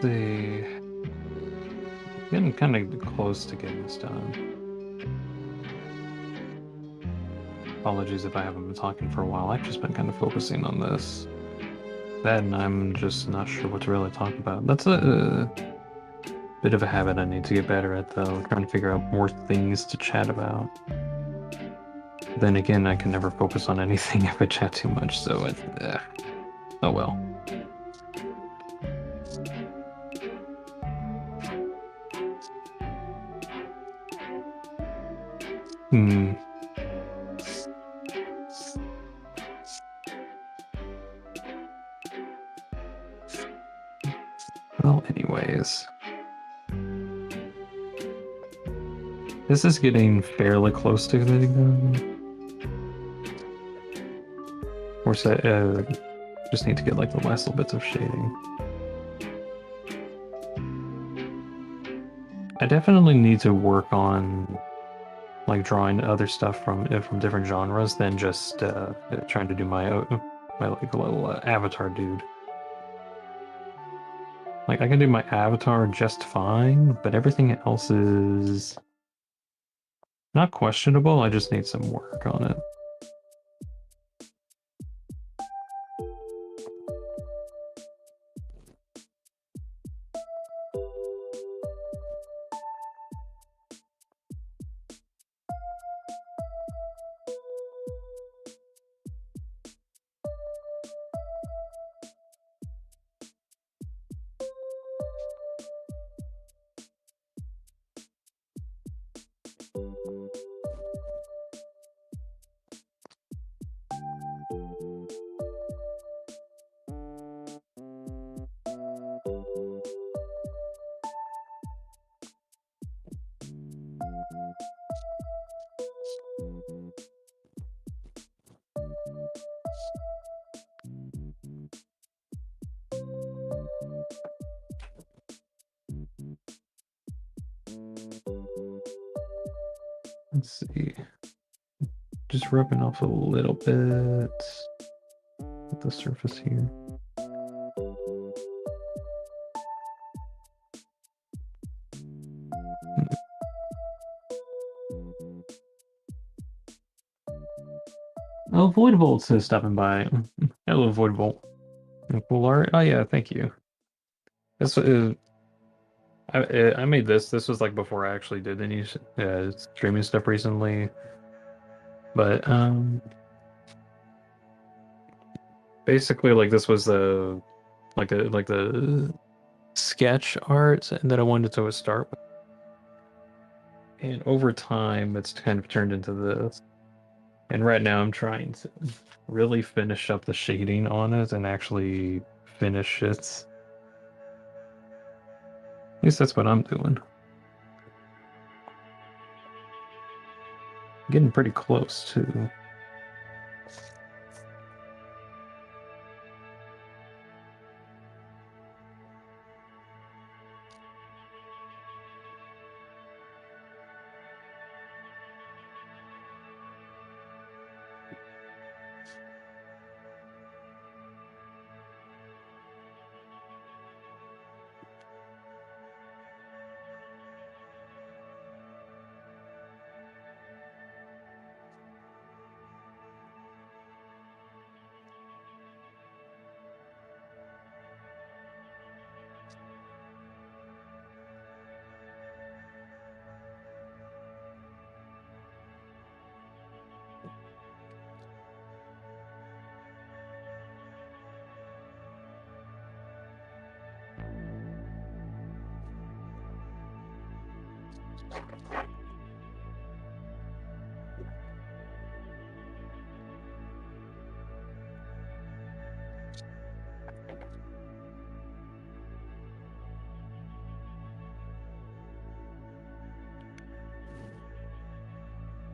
Speaker 1: see. Getting kind of close to getting this done. Apologies if I haven't been talking for a while. I've just been kind of focusing on this. That, and I'm just not sure what to really talk about. That's a bit of a habit I need to get better at, though. Trying to figure out more things to chat about. Then again, I can never focus on anything if I chat too much, so oh well. Hmm. Well, anyways. This is getting fairly close to getting done. Or just need to get like the last little bits of shading. I definitely need to work on like drawing other stuff from different genres than just trying to do my like little avatar dude. Like I can do my avatar just fine, but everything else is not questionable. I just need some work on it. Let's see. Just rubbing off a little bit at the surface here. Oh, Avoidable says stopping by. Hello, Avoidable. Cool art. Oh yeah, thank you. This is I made this. This was like before I actually did any streaming stuff recently. But basically like this was the like the sketch art that I wanted to start with. And over time it's kind of turned into this. And right now I'm trying to really finish up the shading on it and actually finish it. At least that's what I'm doing. Getting pretty close too.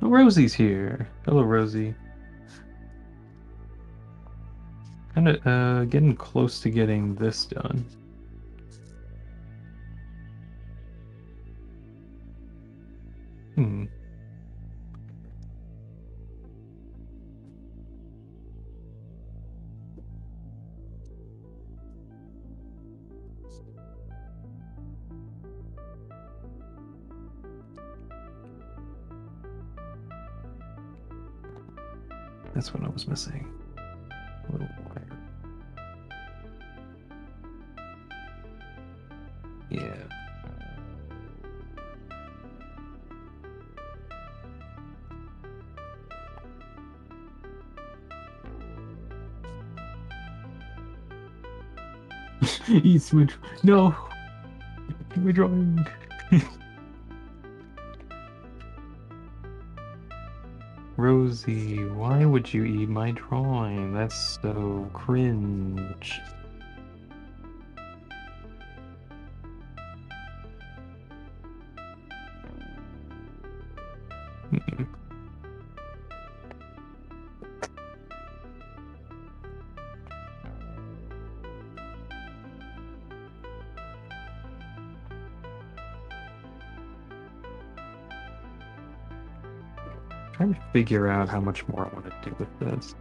Speaker 1: Oh, Rosie's here. Hello, Rosie. Kind of getting close to getting this done. Hmm. That's what I was missing. A little wire. Yeah. Eat my no. Eat my drawing. Rosie, why would you eat my drawing? That's so cringe. Trying to figure out how much more I want to do with this.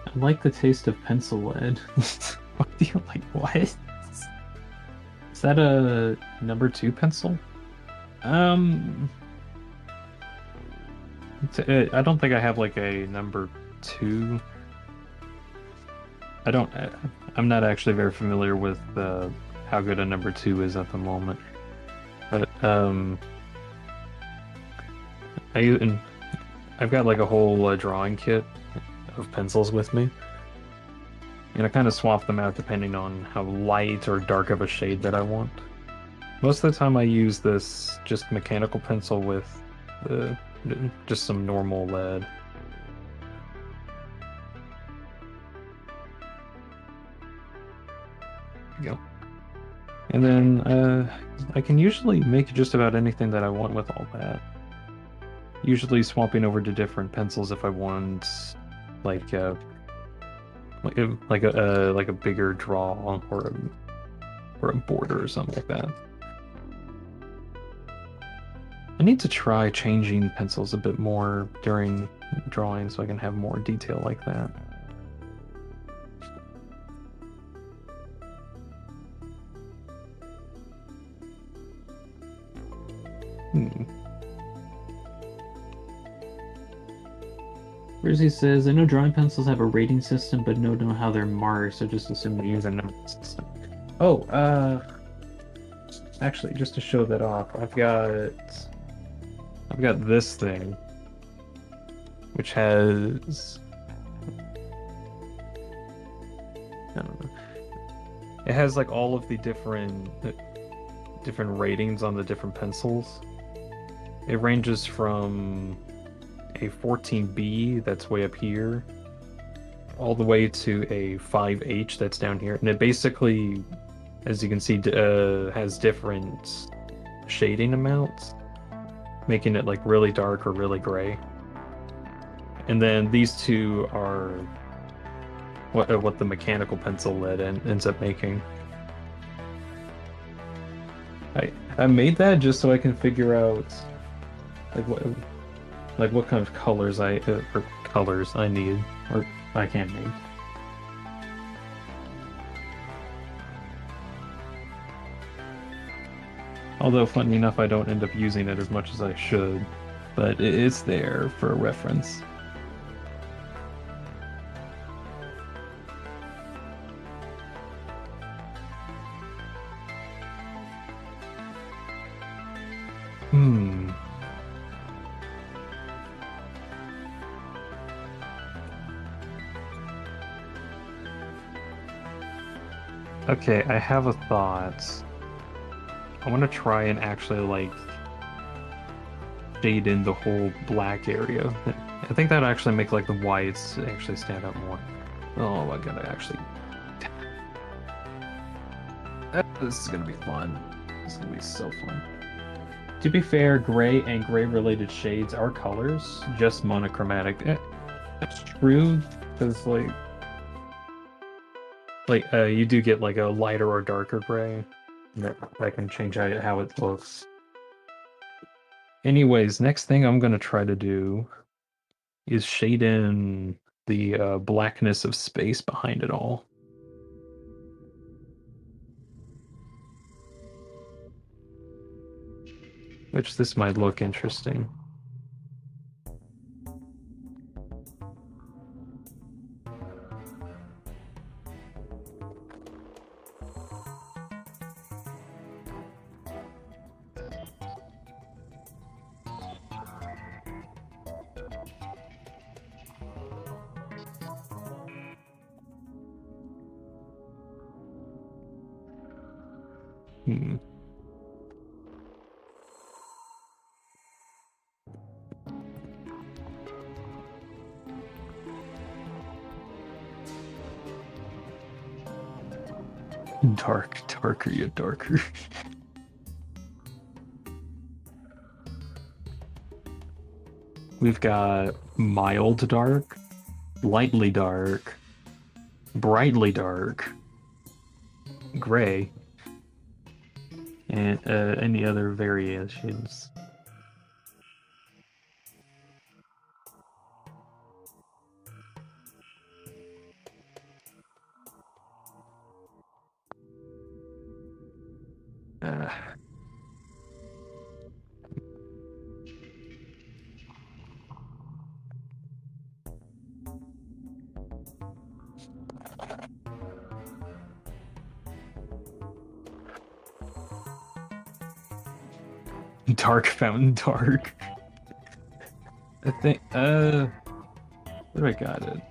Speaker 1: I like the taste of pencil lead. What do you like? What? Is that a number 2 pencil? I don't think I have like a number 2. I'm not actually very familiar with how good a number 2 is at the moment. But I've got like a whole drawing kit of pencils with me, and I kind of swap them out depending on how light or dark of a shade that I want. Most of the time I use this just mechanical pencil with just some normal lead. There we go. And then I can usually make just about anything that I want with all that. Usually swapping over to different pencils if I want like a bigger draw or a border or something like that. I need to try changing pencils a bit more during drawing so I can have more detail like that. Rizzy says, I know drawing pencils have a rating system, but don't know how they're marked, so just assume they use a number system. Oh, actually, just to show that off, I've got this thing, which has, I don't know, it has like all of the different ratings on the different pencils. It ranges from a 14B that's way up here, all the way to a 5H that's down here, and it basically, as you can see, has different shading amounts, making it like really dark or really gray. And then these two are what the mechanical pencil lead ends up making. I made that just so I can figure out what kind of colors I need or I can make. Although, funny enough, I don't end up using it as much as I should, but it's there for reference. Okay, I have a thought. I want to try and actually like shade in the whole black area. I think that'd actually make like the whites actually stand out more. Oh, I gotta actually. This is gonna be fun. This is gonna be so fun. To be fair, gray and gray-related shades are colors, just monochromatic. That's true, because you do get like a lighter or darker gray. That can change how it looks. Anyways, next thing I'm gonna try to do is shade in the blackness of space behind it all. Which this might look interesting. Hmm. Darker, yet darker. We've got mild dark, lightly dark, brightly dark, gray, and any other variations. Uh, Dark Fountain Dark. I think, where do I got it?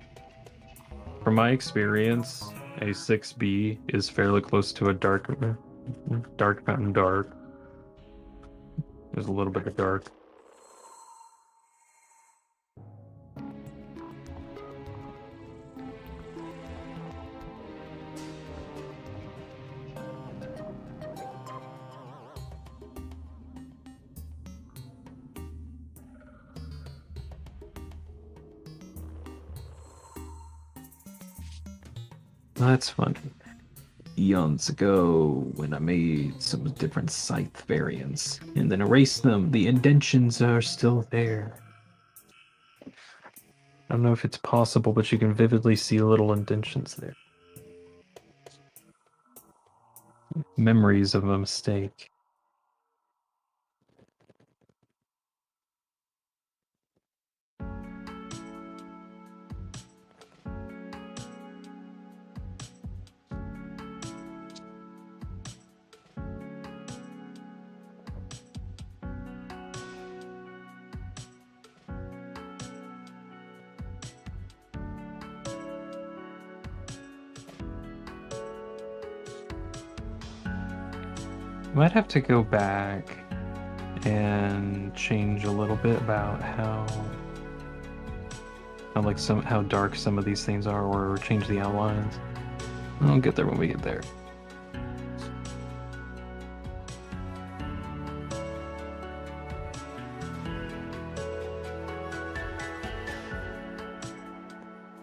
Speaker 1: From my experience, a 6B is fairly close to a Dark Fountain Dark. There's a little bit of dark. That's funny. Eons ago, when I made some different scythe variants and then erased them, the indentions are still there. I don't know if it's possible, but you can vividly see little indentions there. Memories of a mistake. Might have to go back and change a little bit about how how dark some of these things are, or change the outlines. I'll get there when we get there.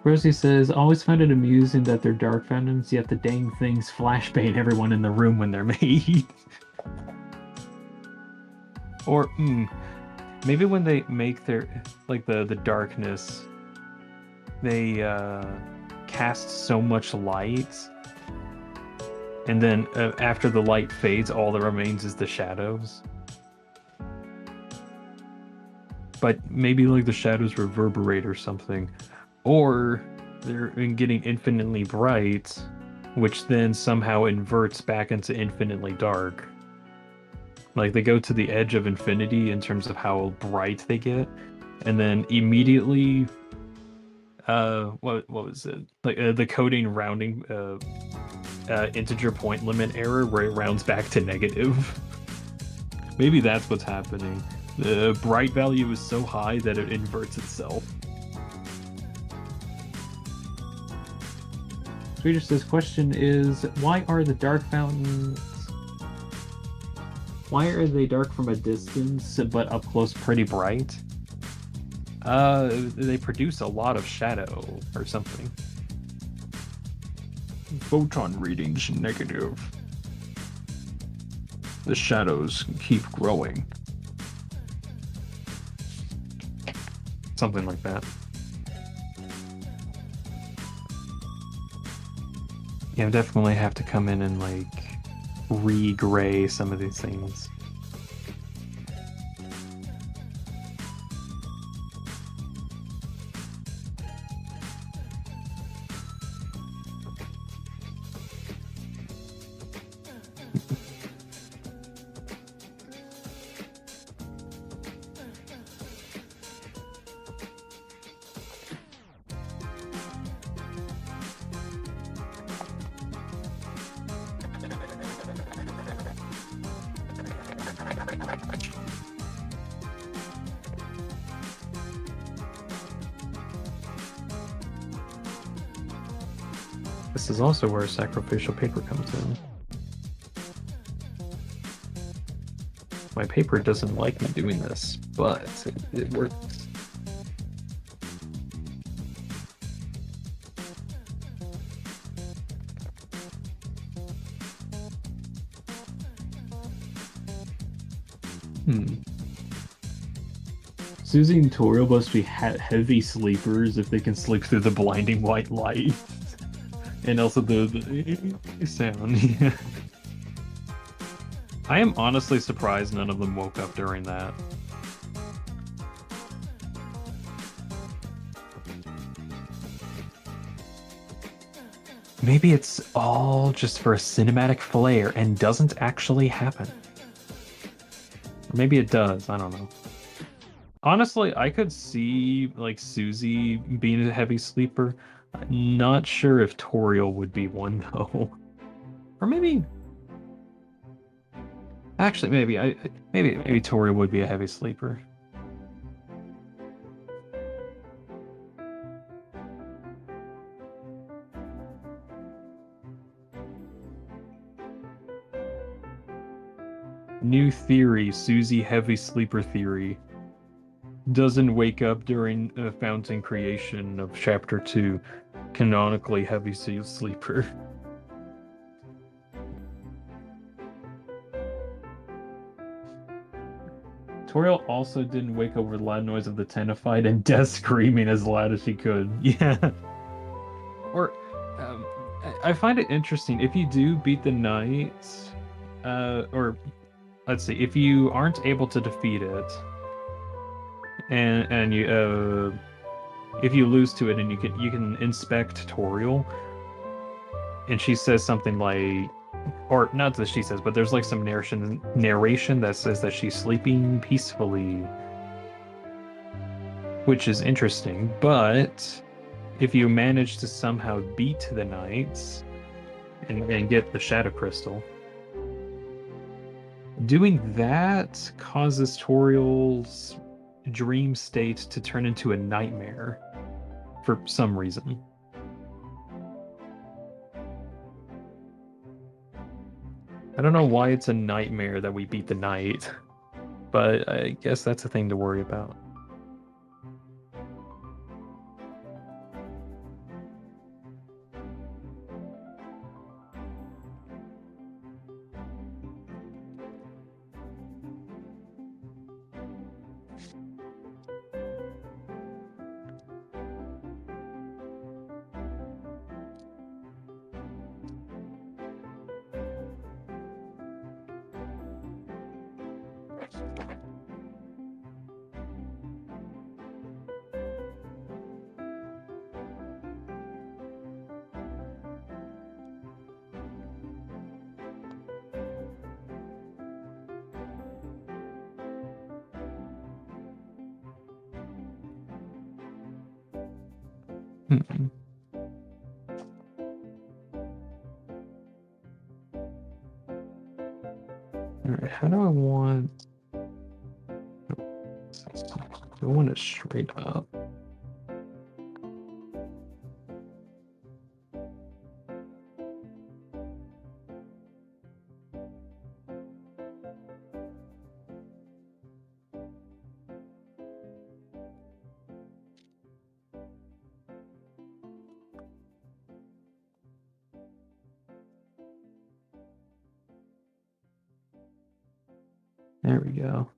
Speaker 1: Rosie says, always find it amusing that they're dark fountains, yet the dang things flashbang everyone in the room when they're made. Or, maybe when they make their, the darkness, they cast so much light, and then after the light fades, all that remains is the shadows. But maybe the shadows reverberate or something. Or they're getting infinitely bright, which then somehow inverts back into infinitely dark. Like they go to the edge of infinity in terms of how bright they get, and then immediately, what was it? The coding rounding integer point limit error where it rounds back to negative. Maybe that's what's happening. The bright value is so high that it inverts itself. Swedish says, question is, why are the dark fountains why are they dark from a distance, but up close pretty bright? They produce a lot of shadow or something. Photon readings negative. The shadows keep growing. Something like that. Yeah, I definitely have to come in and like re-gray some of these things. This is also where sacrificial paper comes in. My paper doesn't like me doing this, but it works. Susie and Toriel must be heavy sleepers if they can sleep through the blinding white light. And also the sound. I am honestly surprised none of them woke up during that. Maybe it's all just for a cinematic flair and doesn't actually happen. Or maybe it does, I don't know. Honestly, I could see like Susie being a heavy sleeper. I'm not sure if Toriel would be one though. Or maybe actually maybe Toriel would be a heavy sleeper. New theory, Susie heavy sleeper theory. Doesn't wake up during fountain creation of chapter 2. Canonically heavy sleeper. Toriel also didn't wake over the loud noise of the Tennified and Death screaming as loud as she could. Yeah. Or, I find it interesting, if you do beat the knight, or, let's see, if you aren't able to defeat it, and you, if you lose to it and you can inspect Toriel, and she says something like, or not that she says, but there's like some narration that says that she's sleeping peacefully, which is interesting. But if you manage to somehow beat the knights and get the shadow crystal, doing that causes Toriel's dream state to turn into a nightmare for some reason. I don't know why it's a nightmare that we beat the knight, but I guess that's a thing to worry about. Hmm. Alright, how do I want... I want it straight up. There we go.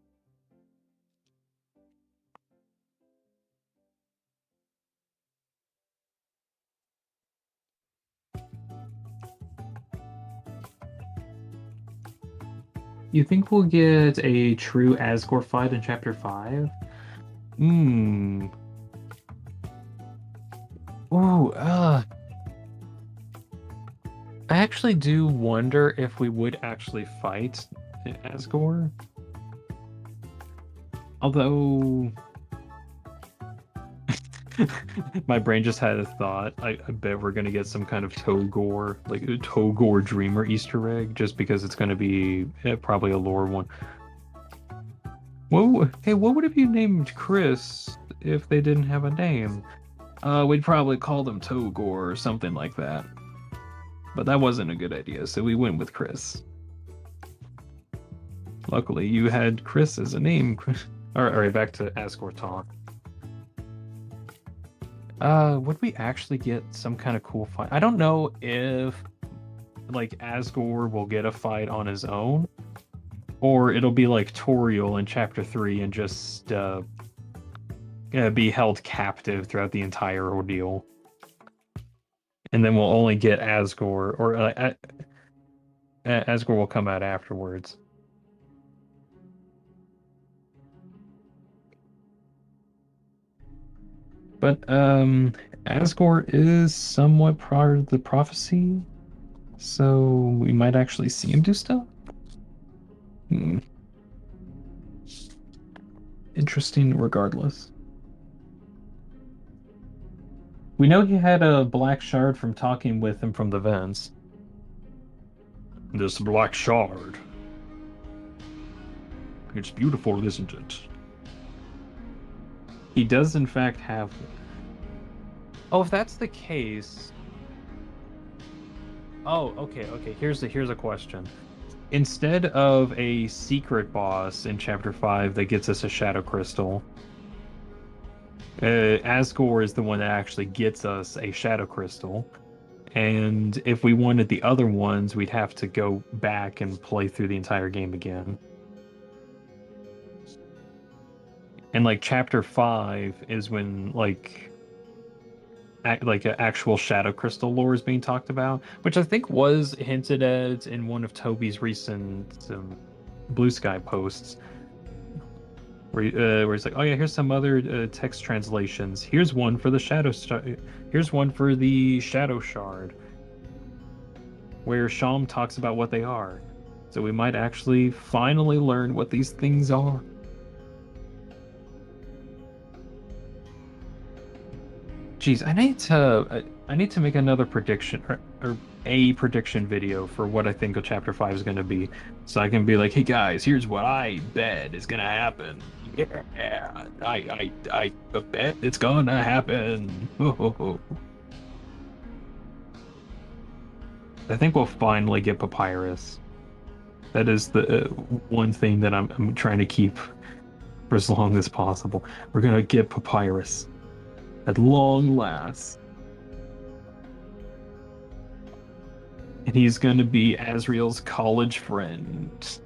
Speaker 1: You think we'll get a true Asgore fight in Chapter 5? Hmm. Ooh, I actually do wonder if we would actually fight Asgore. Although my brain just had a thought. I bet we're gonna get some kind of Togore, like a Togore Dreamer Easter egg, just because it's gonna be probably a lore one. Whoa, hey, what would have you named Chris if they didn't have a name? We'd probably call them Togore or something like that. But that wasn't a good idea, so we went with Chris. Luckily, you had Chris as a name. All right, back to Asgore talk. Would we actually get some kind of cool fight? I don't know if like Asgore will get a fight on his own, or it'll be like Toriel in Chapter 3 and just be held captive throughout the entire ordeal. And then we'll only get Asgore, or Asgore will come out afterwards. But Asgore is somewhat part of the prophecy, so we might actually see him do stuff. Hmm. Interesting regardless. We know he had a black shard from talking with him from the vents. This black shard. It's beautiful, isn't it? He does in fact have. Oh, if that's the case. Oh, okay. Here's a question. Instead of a secret boss in Chapter 5 that gets us a Shadow Crystal, Asgore is the one that actually gets us a Shadow Crystal. And if we wanted the other ones, we'd have to go back and play through the entire game again. And like Chapter 5 is when like actual Shadow Crystal lore is being talked about, which I think was hinted at in one of Toby's recent Blue Sky posts, where he's like, "Oh yeah, here's some other text translations. Here's one for the Here's one for the Shadow Shard, where Sham talks about what they are. So we might actually finally learn what these things are." Geez, I need to make another prediction or a prediction video for what I think of Chapter 5 is going to be, so I can be like, "Hey guys, here's what I bet is going to happen." Yeah, I bet it's gonna happen. I think we'll finally get Papyrus. That is the one thing that I'm trying to keep for as long as possible. We're gonna get Papyrus at long last. And he's going to be Asriel's college friend.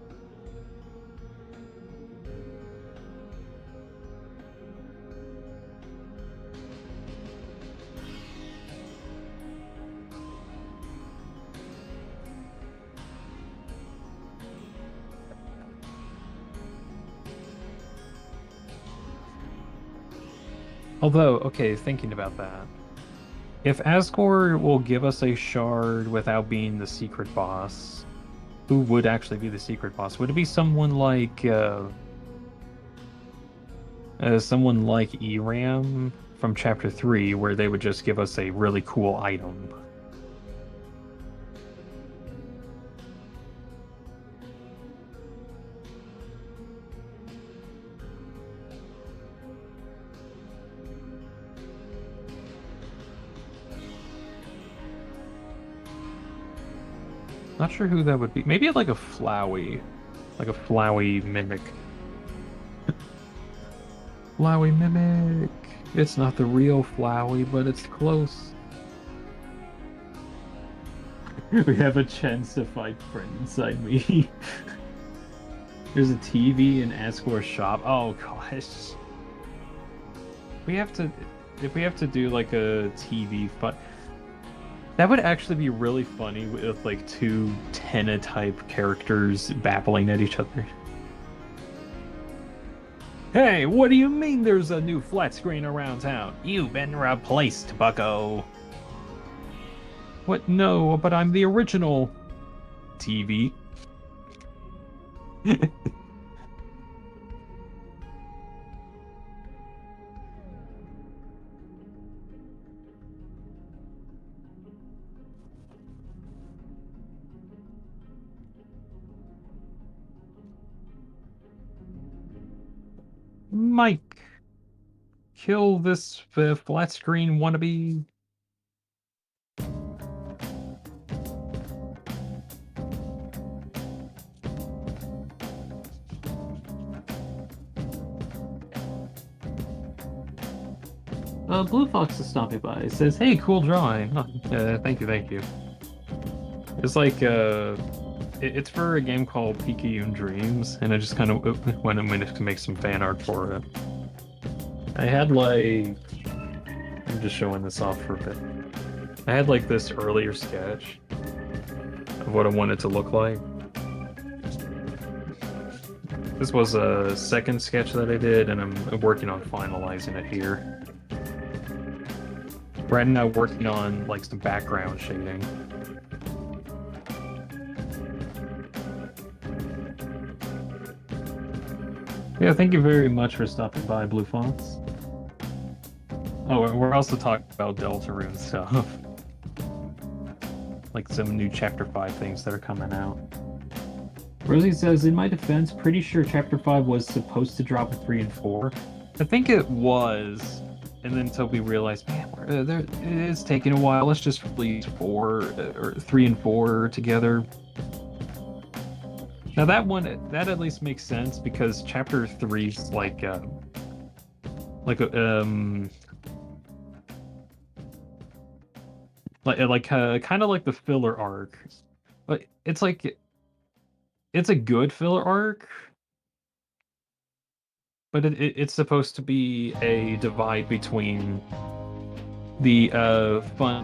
Speaker 1: Although, okay, thinking about that. If Asgore will give us a shard without being the secret boss, who would actually be the secret boss? Would it be someone like Eram from Chapter 3, where they would just give us a really cool item? Not sure who that would be. Maybe like a Flowey mimic. Flowey mimic. It's not the real Flowey, but it's close. We have a chance to fight friend inside me. There's a TV in Ascore's shop. Oh gosh. We have to if we have to do like a TV fight. That would actually be really funny with like two Tenna type characters battling at each other. Hey, what do you mean there's a new flat screen around town? You've been replaced, bucko. What? No, but I'm the original TV. Mike, kill this flat screen wannabe. Blue Fox is stopping by. It says, "Hey, cool drawing." Oh, thank you, thank you. It's like it's for a game called Picayune Dreams, and I just kind of went to make some fan art for it. I had like I'm just showing this off for a bit. I had like this earlier sketch of what I wanted to look like. This was a second sketch that I did, and I'm working on finalizing it here. Right now, working on like some background shading. Yeah, thank you very much for stopping by, Blue Fox. Oh, we're also talking about Deltarune stuff. Like some new Chapter 5 things that are coming out. Rosie says, in my defense, pretty sure Chapter 5 was supposed to drop at 3 and 4. I think it was, and then Toby realized, man, it's taking a while. Let's just release 4 or 3 and 4 together. Now that at least makes sense because Chapter 3's like a kind of like the filler arc, but it's like it's a good filler arc, but it's supposed to be a divide between the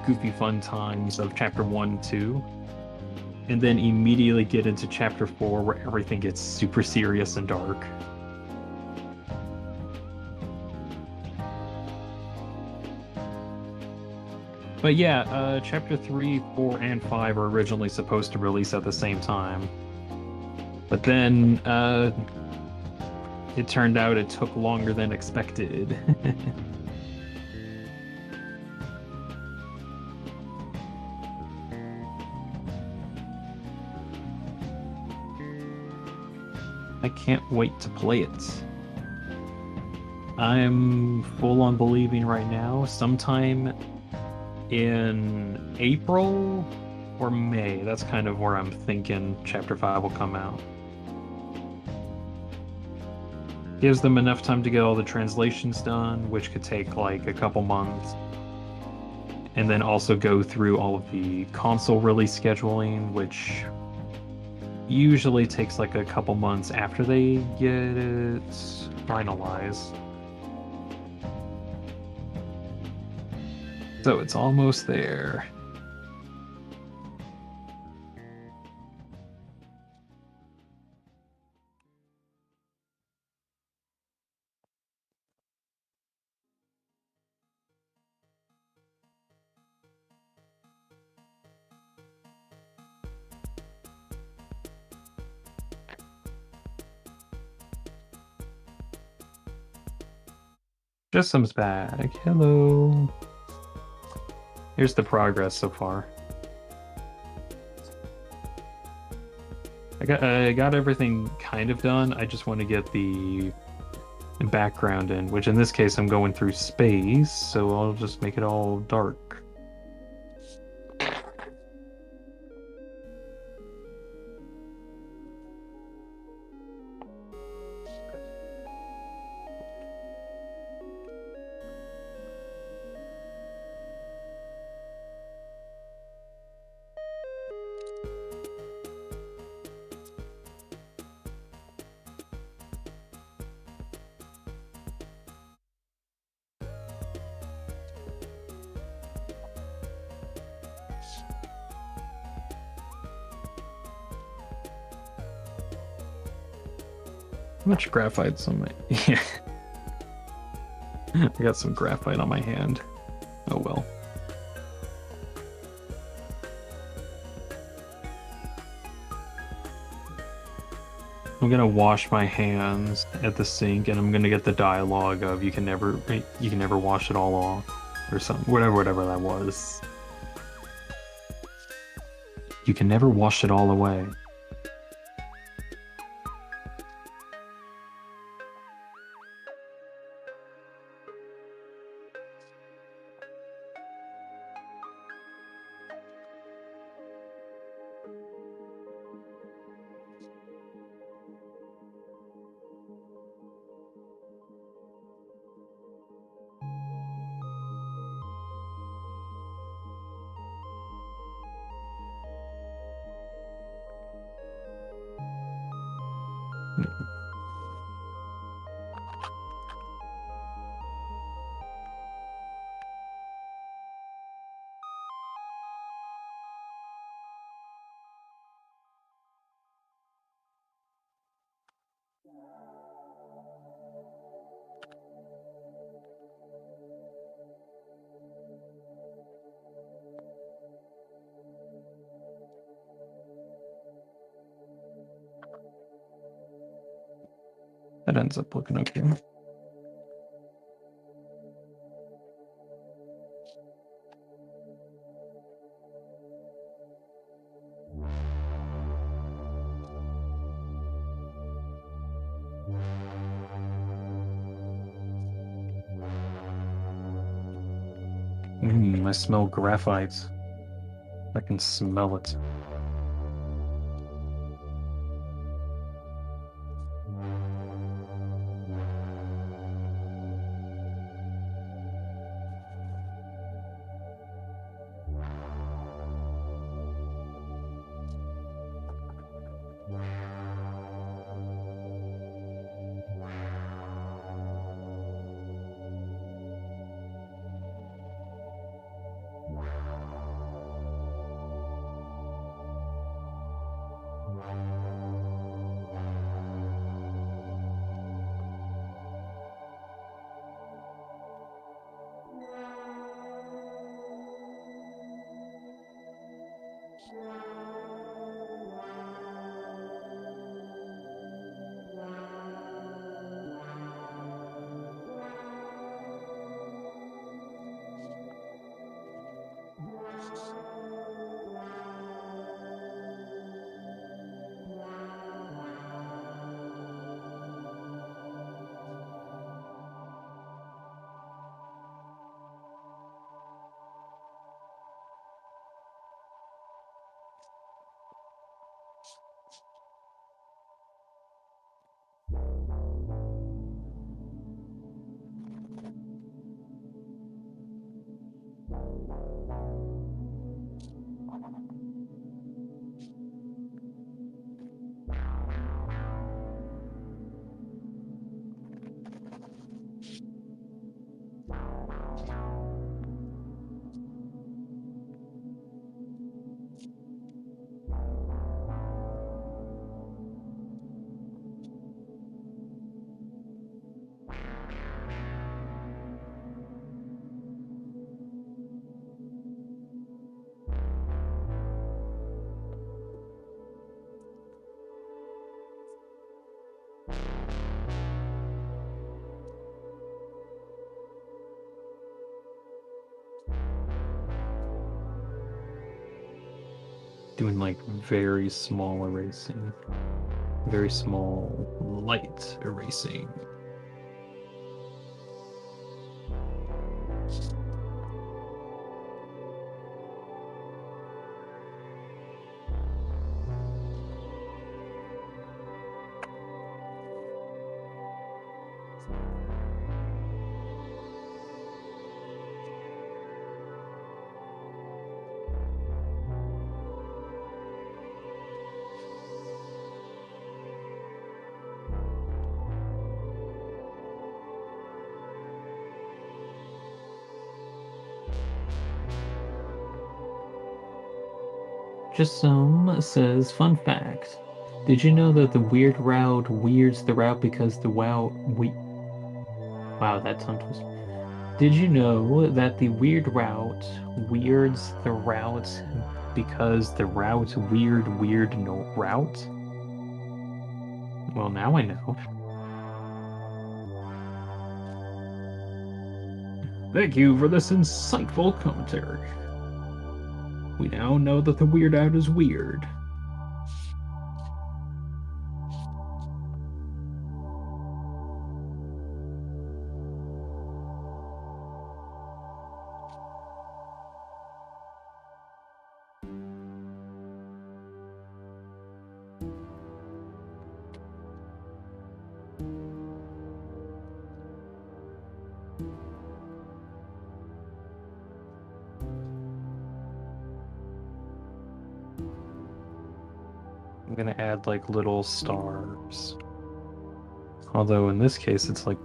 Speaker 1: goofy fun times of Chapter 1, 2, and then immediately get into Chapter 4 where everything gets super serious and dark. But yeah, Chapter 3, 4, and 5 are originally supposed to release at the same time. But then, it turned out it took longer than expected. I can't wait to play it. I'm full on believing right now, sometime in April or May. That's kind of where I'm thinking Chapter 5 will come out. Gives them enough time to get all the translations done, which could take like a couple months. And then also go through all of the console release scheduling, which usually takes like a couple months after they get it finalized. So it's almost there. Just some's back. Hello. Here's the progress so far. I got everything kind of done. I just want to get the background in, which in this case I'm going through space, so I'll just make it all dark. much graphite's on my... Yeah. I got some graphite on my hand. Oh well. I'm gonna wash my hands at the sink, and I'm gonna get the dialogue of you can never wash it all off, or something, whatever that was. You can never wash it all away. That ends up looking okay. I smell graphite. I can smell it. Doing like very small erasing. Very small light erasing. Just some says fun fact. Did you know that the weird route weirds the route because the wow, that tongue twister. Did you know that the weird route weirds the route because the route weird no route? Well, now I know. Thank you for this insightful commentary. We now know that the weird out is weird. I'm gonna add like little stars. Although in this case, it's like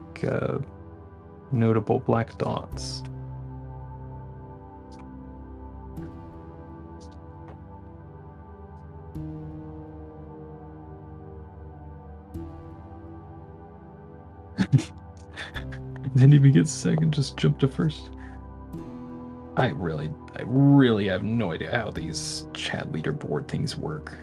Speaker 1: notable black dots. Didn't even get second, just jumped to first. I really have no idea how these chat leaderboard things work.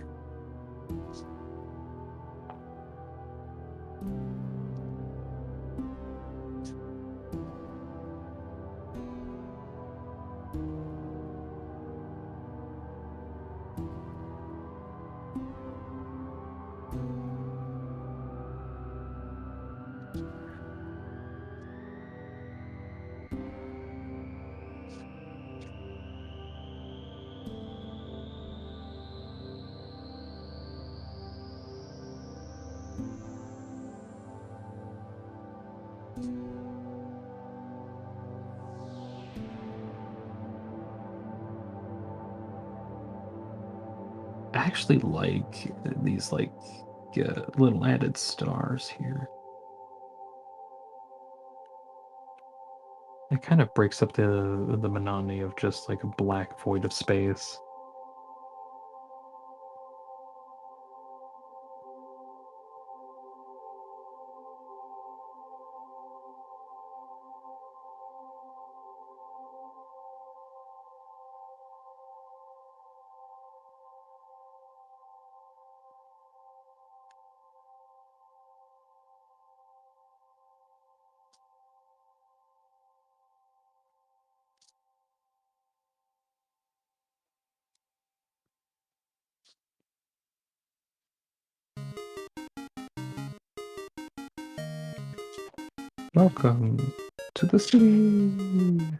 Speaker 1: I actually like these like little added stars here. It kind of breaks up the monotony of just like a black void of space. Welcome to the city.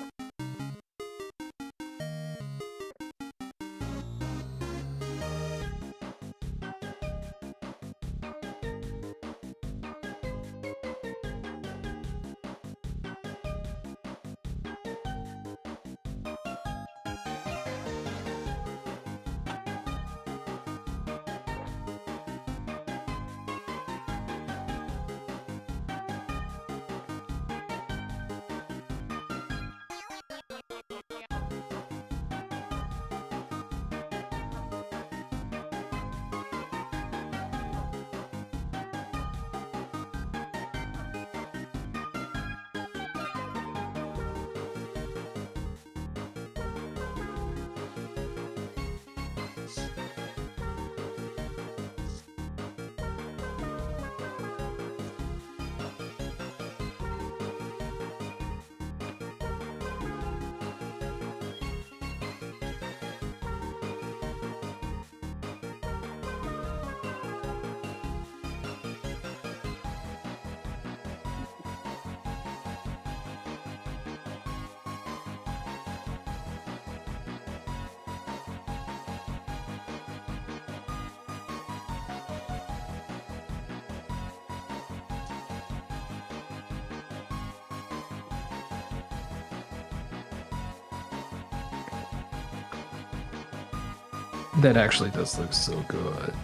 Speaker 1: That actually does look so good.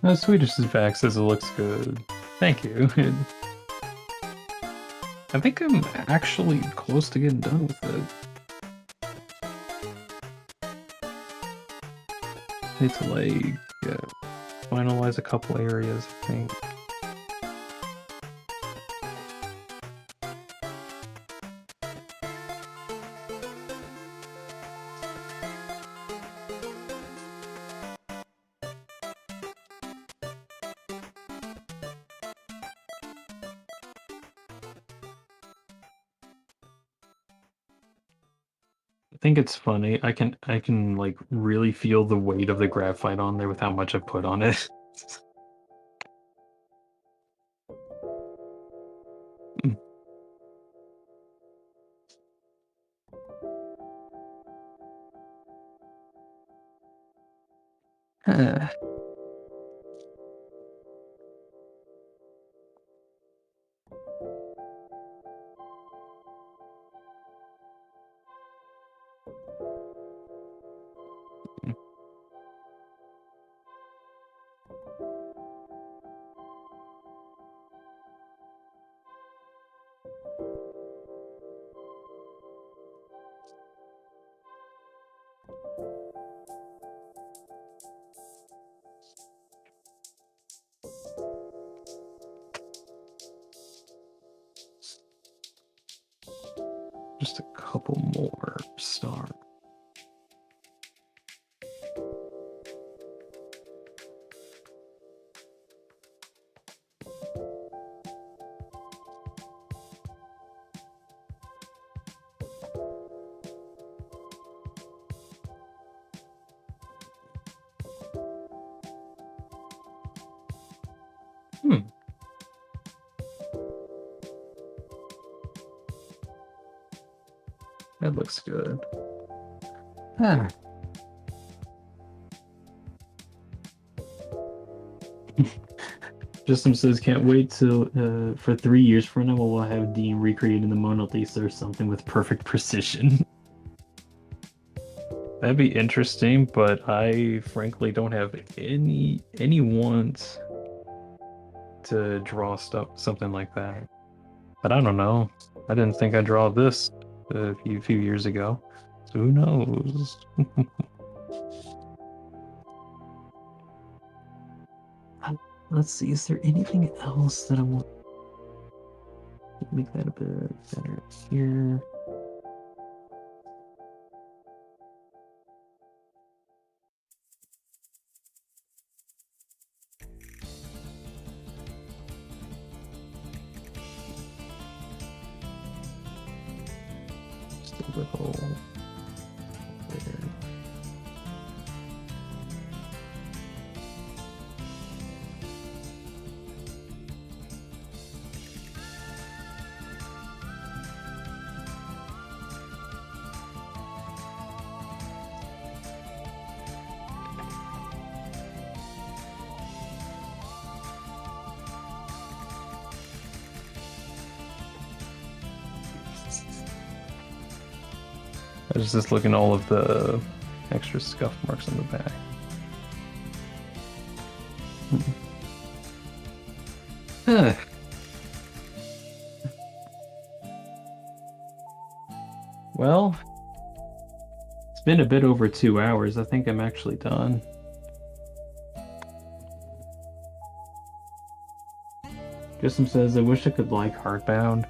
Speaker 1: No, Swedish is back, says it looks good. Thank you. I think I'm actually close to getting done with it. Need to like finalize a couple areas, I think. I think it's funny. I can like really feel the weight of the graphite on there with how much I've put on it. Huh. Just a couple more stars. Hmm. That looks good. Ah. Justin says, can't wait till for 3 years from now we'll have Dean recreating the Mona Lisa or something with perfect precision. That'd be interesting, but I frankly don't have any want to draw something like that. But I don't know. I didn't think I'd draw this a few years ago. So who knows? Let's see, is there anything else that I want to make that a bit better here? Just a little there. I was just looking at all of the extra scuff marks on the back. Huh. Well, it's been a bit over 2 hours. I think I'm actually done. Grissom says, I wish I could like Heartbound.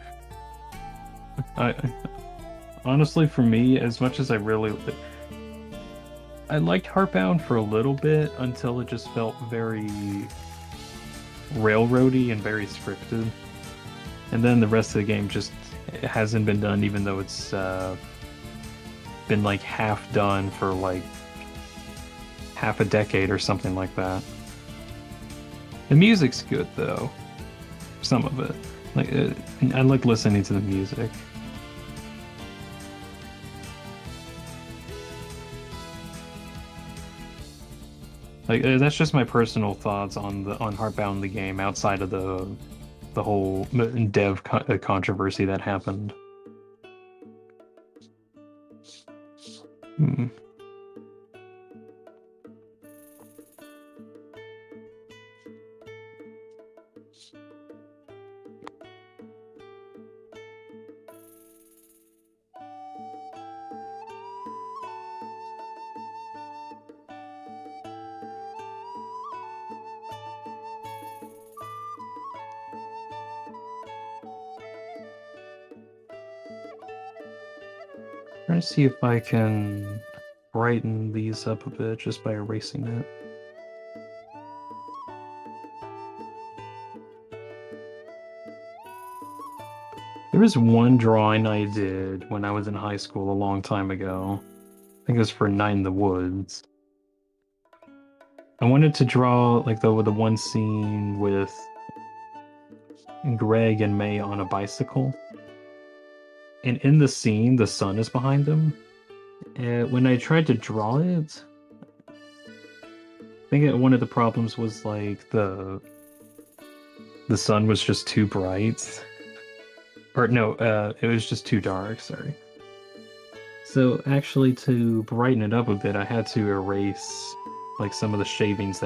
Speaker 1: I honestly, for me, as much as I liked Heartbound for a little bit until it just felt very railroady and very scripted. And then the rest of the game just hasn't been done, even though it's been like half done for like half a decade or something like that. The music's good though, some of it. Like I like listening to the music. Like that's just my personal thoughts on Heartbound the game outside of the whole dev controversy that happened. Hmm. Trying to see if I can brighten these up a bit just by erasing it. There was one drawing I did when I was in high school a long time ago. I think it was for Night in the Woods. I wanted to draw like the one scene with Greg and May on a bicycle. And in the scene, the sun is behind them. And when I tried to draw it, I think one of the problems was like the sun was just too bright. Or no, it was just too dark, sorry. So actually to brighten it up a bit, I had to erase like some of the shavings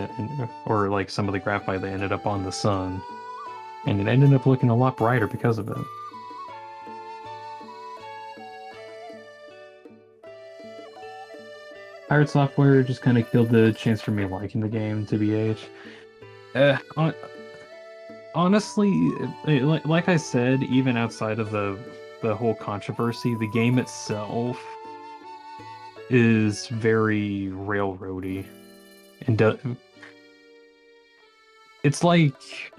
Speaker 1: or like some of the graphite that ended up on the sun. And it ended up looking a lot brighter because of it. Pirate Software just kind of killed the chance for me liking the game, TBH. Honestly, like I said, even outside of the whole controversy, the game itself is very railroady, and it's like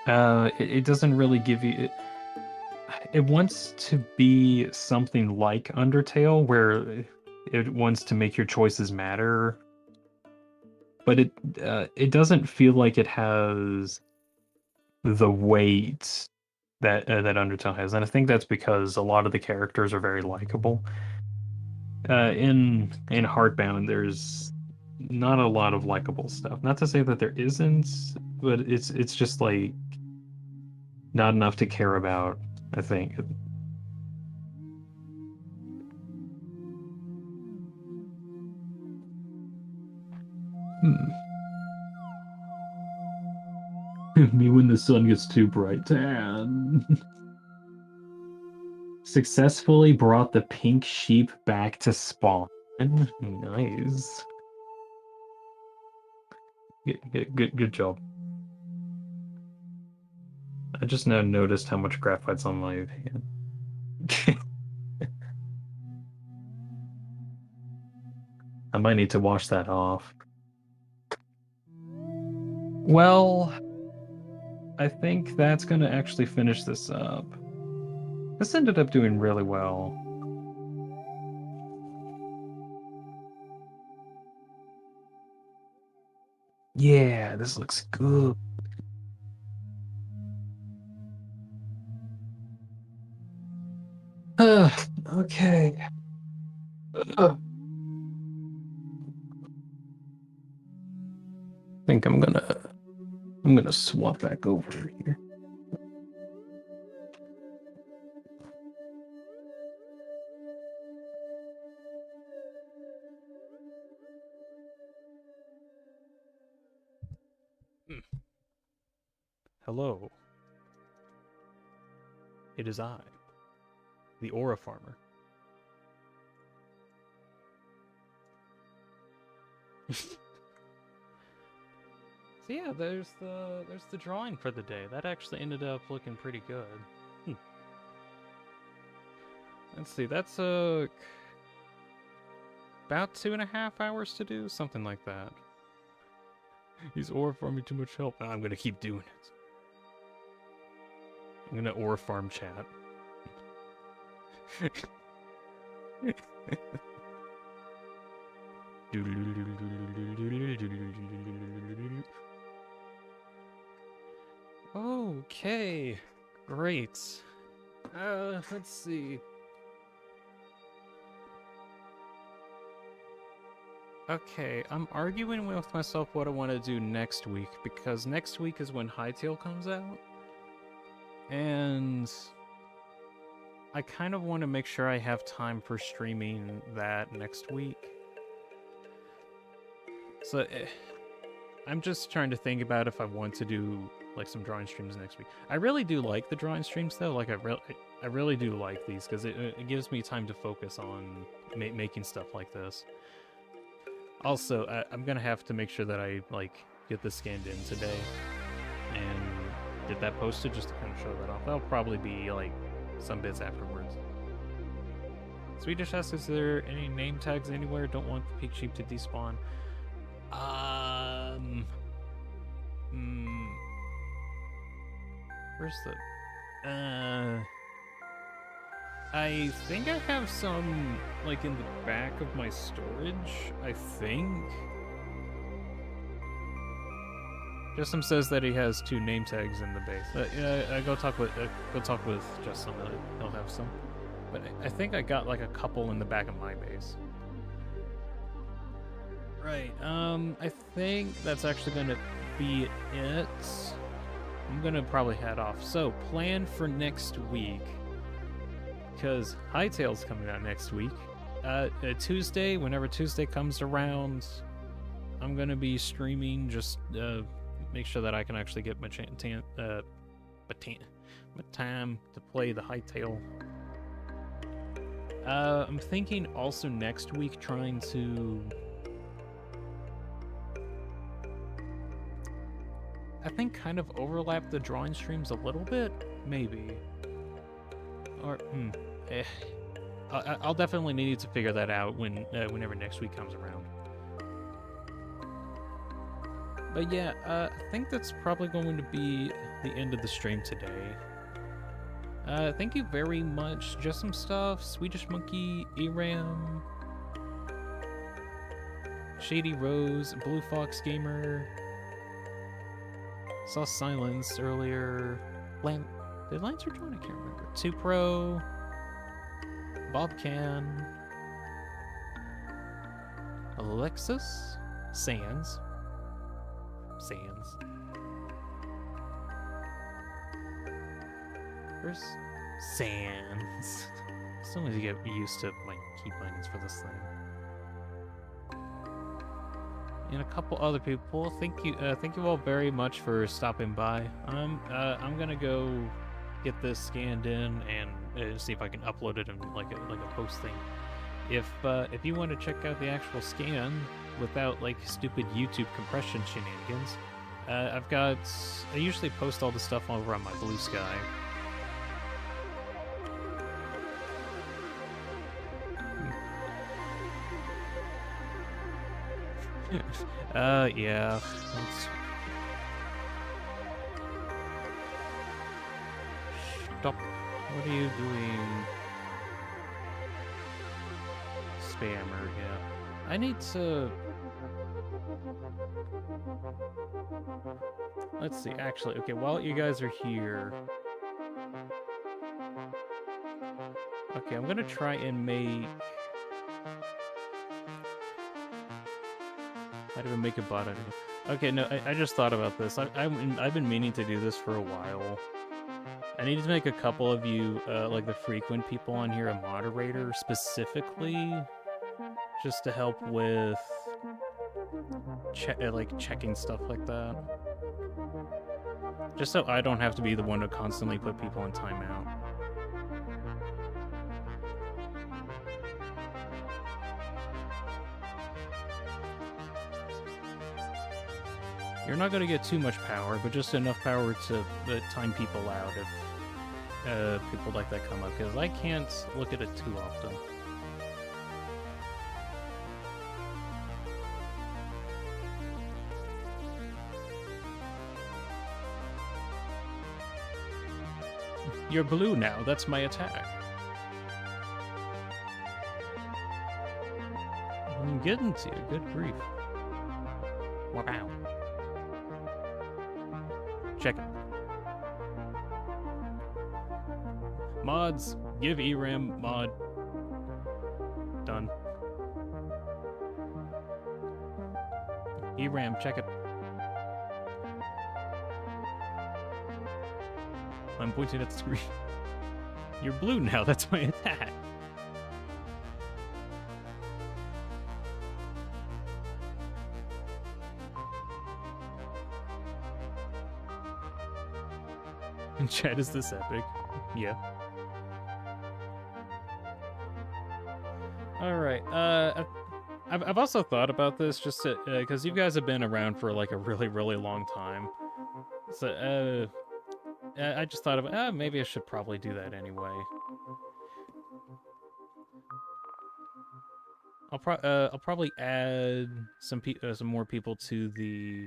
Speaker 1: it doesn't really give you. It wants to be something like Undertale, where it wants to make your choices matter, but it doesn't feel like it has the weight that Undertale has, and I think that's because a lot of the characters are very likable. In Heartbound, there's not a lot of likable stuff. Not to say that there isn't, but it's just like not enough to care about, I think. Hmm. Me when the sun gets too bright. Tan. Successfully brought the pink sheep back to spawn. Nice. Good job. I just now noticed how much graphite's on my hand. I might need to wash that off. Well, I think that's gonna actually finish this up. This ended up doing really well. Yeah, this looks good. Okay. I think I'm gonna swap back over here.
Speaker 2: Hello. It is I, the Aura Farmer. So yeah, there's the drawing for the day. That actually ended up looking pretty good. Let's see, that's about 2.5 hours to do, something like that. He's Aura farming too much help. I'm gonna keep doing it. I'm gonna Aura farm chat. Okay, great. Let's see. Okay, I'm arguing with myself what I want to do next week, because next week is when Hytale comes out. And I kind of want to make sure I have time for streaming that next week. So I'm just trying to think about if I want to do like some drawing streams next week. I really do like the drawing streams though. Like I really do like these because it gives me time to focus on making stuff like this. Also, I'm gonna have to make sure that I like get this scanned in today and get that posted just to kind of show that off. That'll probably be like some bits afterwards. Swedish asks, is there any name tags anywhere? Don't want the pig sheep to despawn. Where's the... I think I have some, like, in the back of my storage, I think. Justin says that he has 2 name tags in the base. Yeah, go talk with Justin. He'll have some. But I think I got, like, a couple in the back of my base. Right, I think that's actually gonna be it. I'm gonna probably head off. So, plan for next week. Because Hightail's coming out next week. Tuesday, whenever Tuesday comes around, I'm gonna be streaming. Just make sure that I can actually get my time to play the Hightail. I'm thinking also next week trying to... I think kind of overlap the drawing streams a little bit, maybe. Or, I'll definitely need to figure that out whenever next week comes around. But yeah, I think that's probably going to be the end of the stream today. Thank you very much. Just some stuff. Swedish Monkey, Eram, Shady Rose, Blue Fox Gamer. Saw Silence earlier. Did Lancer join? I can't remember. 2Pro, Bob Can, Alexis, Sands. Where's Sands? Still need to get used to my key bindings for this thing. And a couple other people. Thank you all very much for stopping by. I'm gonna go get this scanned in and see if I can upload it in like a post thing. If you want to check out the actual scan without like stupid YouTube compression shenanigans, I usually post all the stuff over on my Blue Sky. Yeah. Stop. What are you doing? Spammer, yeah. I need to... Let's see, actually, okay, while you guys are here... Okay, I'm gonna try and make... I'd even make a bot out of it. Okay, no, I just thought about this. I've been meaning to do this for a while. I need to make a couple of you, like the frequent people on here, a moderator specifically, just to help with checking stuff like that. Just so I don't have to be the one to constantly put people in timeout. You're not going to get too much power, but just enough power to time people out if people like that come up, because I can't look at it too often. You're blue now, that's my attack. I'm getting to you, good grief. Wow. Check it. Mods, give ERAM mod. Done. ERAM, check it. I'm pointing at the screen. You're blue now. That's my attack. And chat, is this epic? Yeah. All right. I've also thought about this just because you guys have been around for like a really, really long time. So I just thought of maybe I should probably do that anyway. I'll probably add some more people to the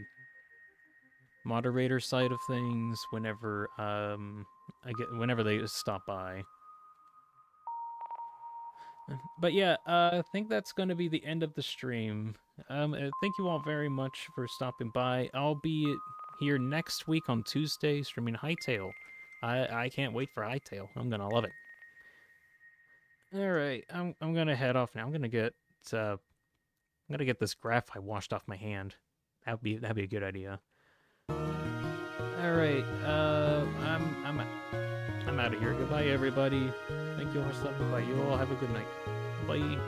Speaker 2: moderator side of things whenever whenever they stop by. But yeah, I think that's going to be the end of the stream. Thank you all very much for stopping by. I'll be here next week on Tuesday streaming Hytale. I can't wait for Hytale. I'm gonna love it. All right, I'm gonna head off now. I'm gonna get this graph I washed off my hand. That'd be a good idea. All right, I'm out of here. Goodbye, everybody. Thank you all for stopping by. You all have a good night. Bye.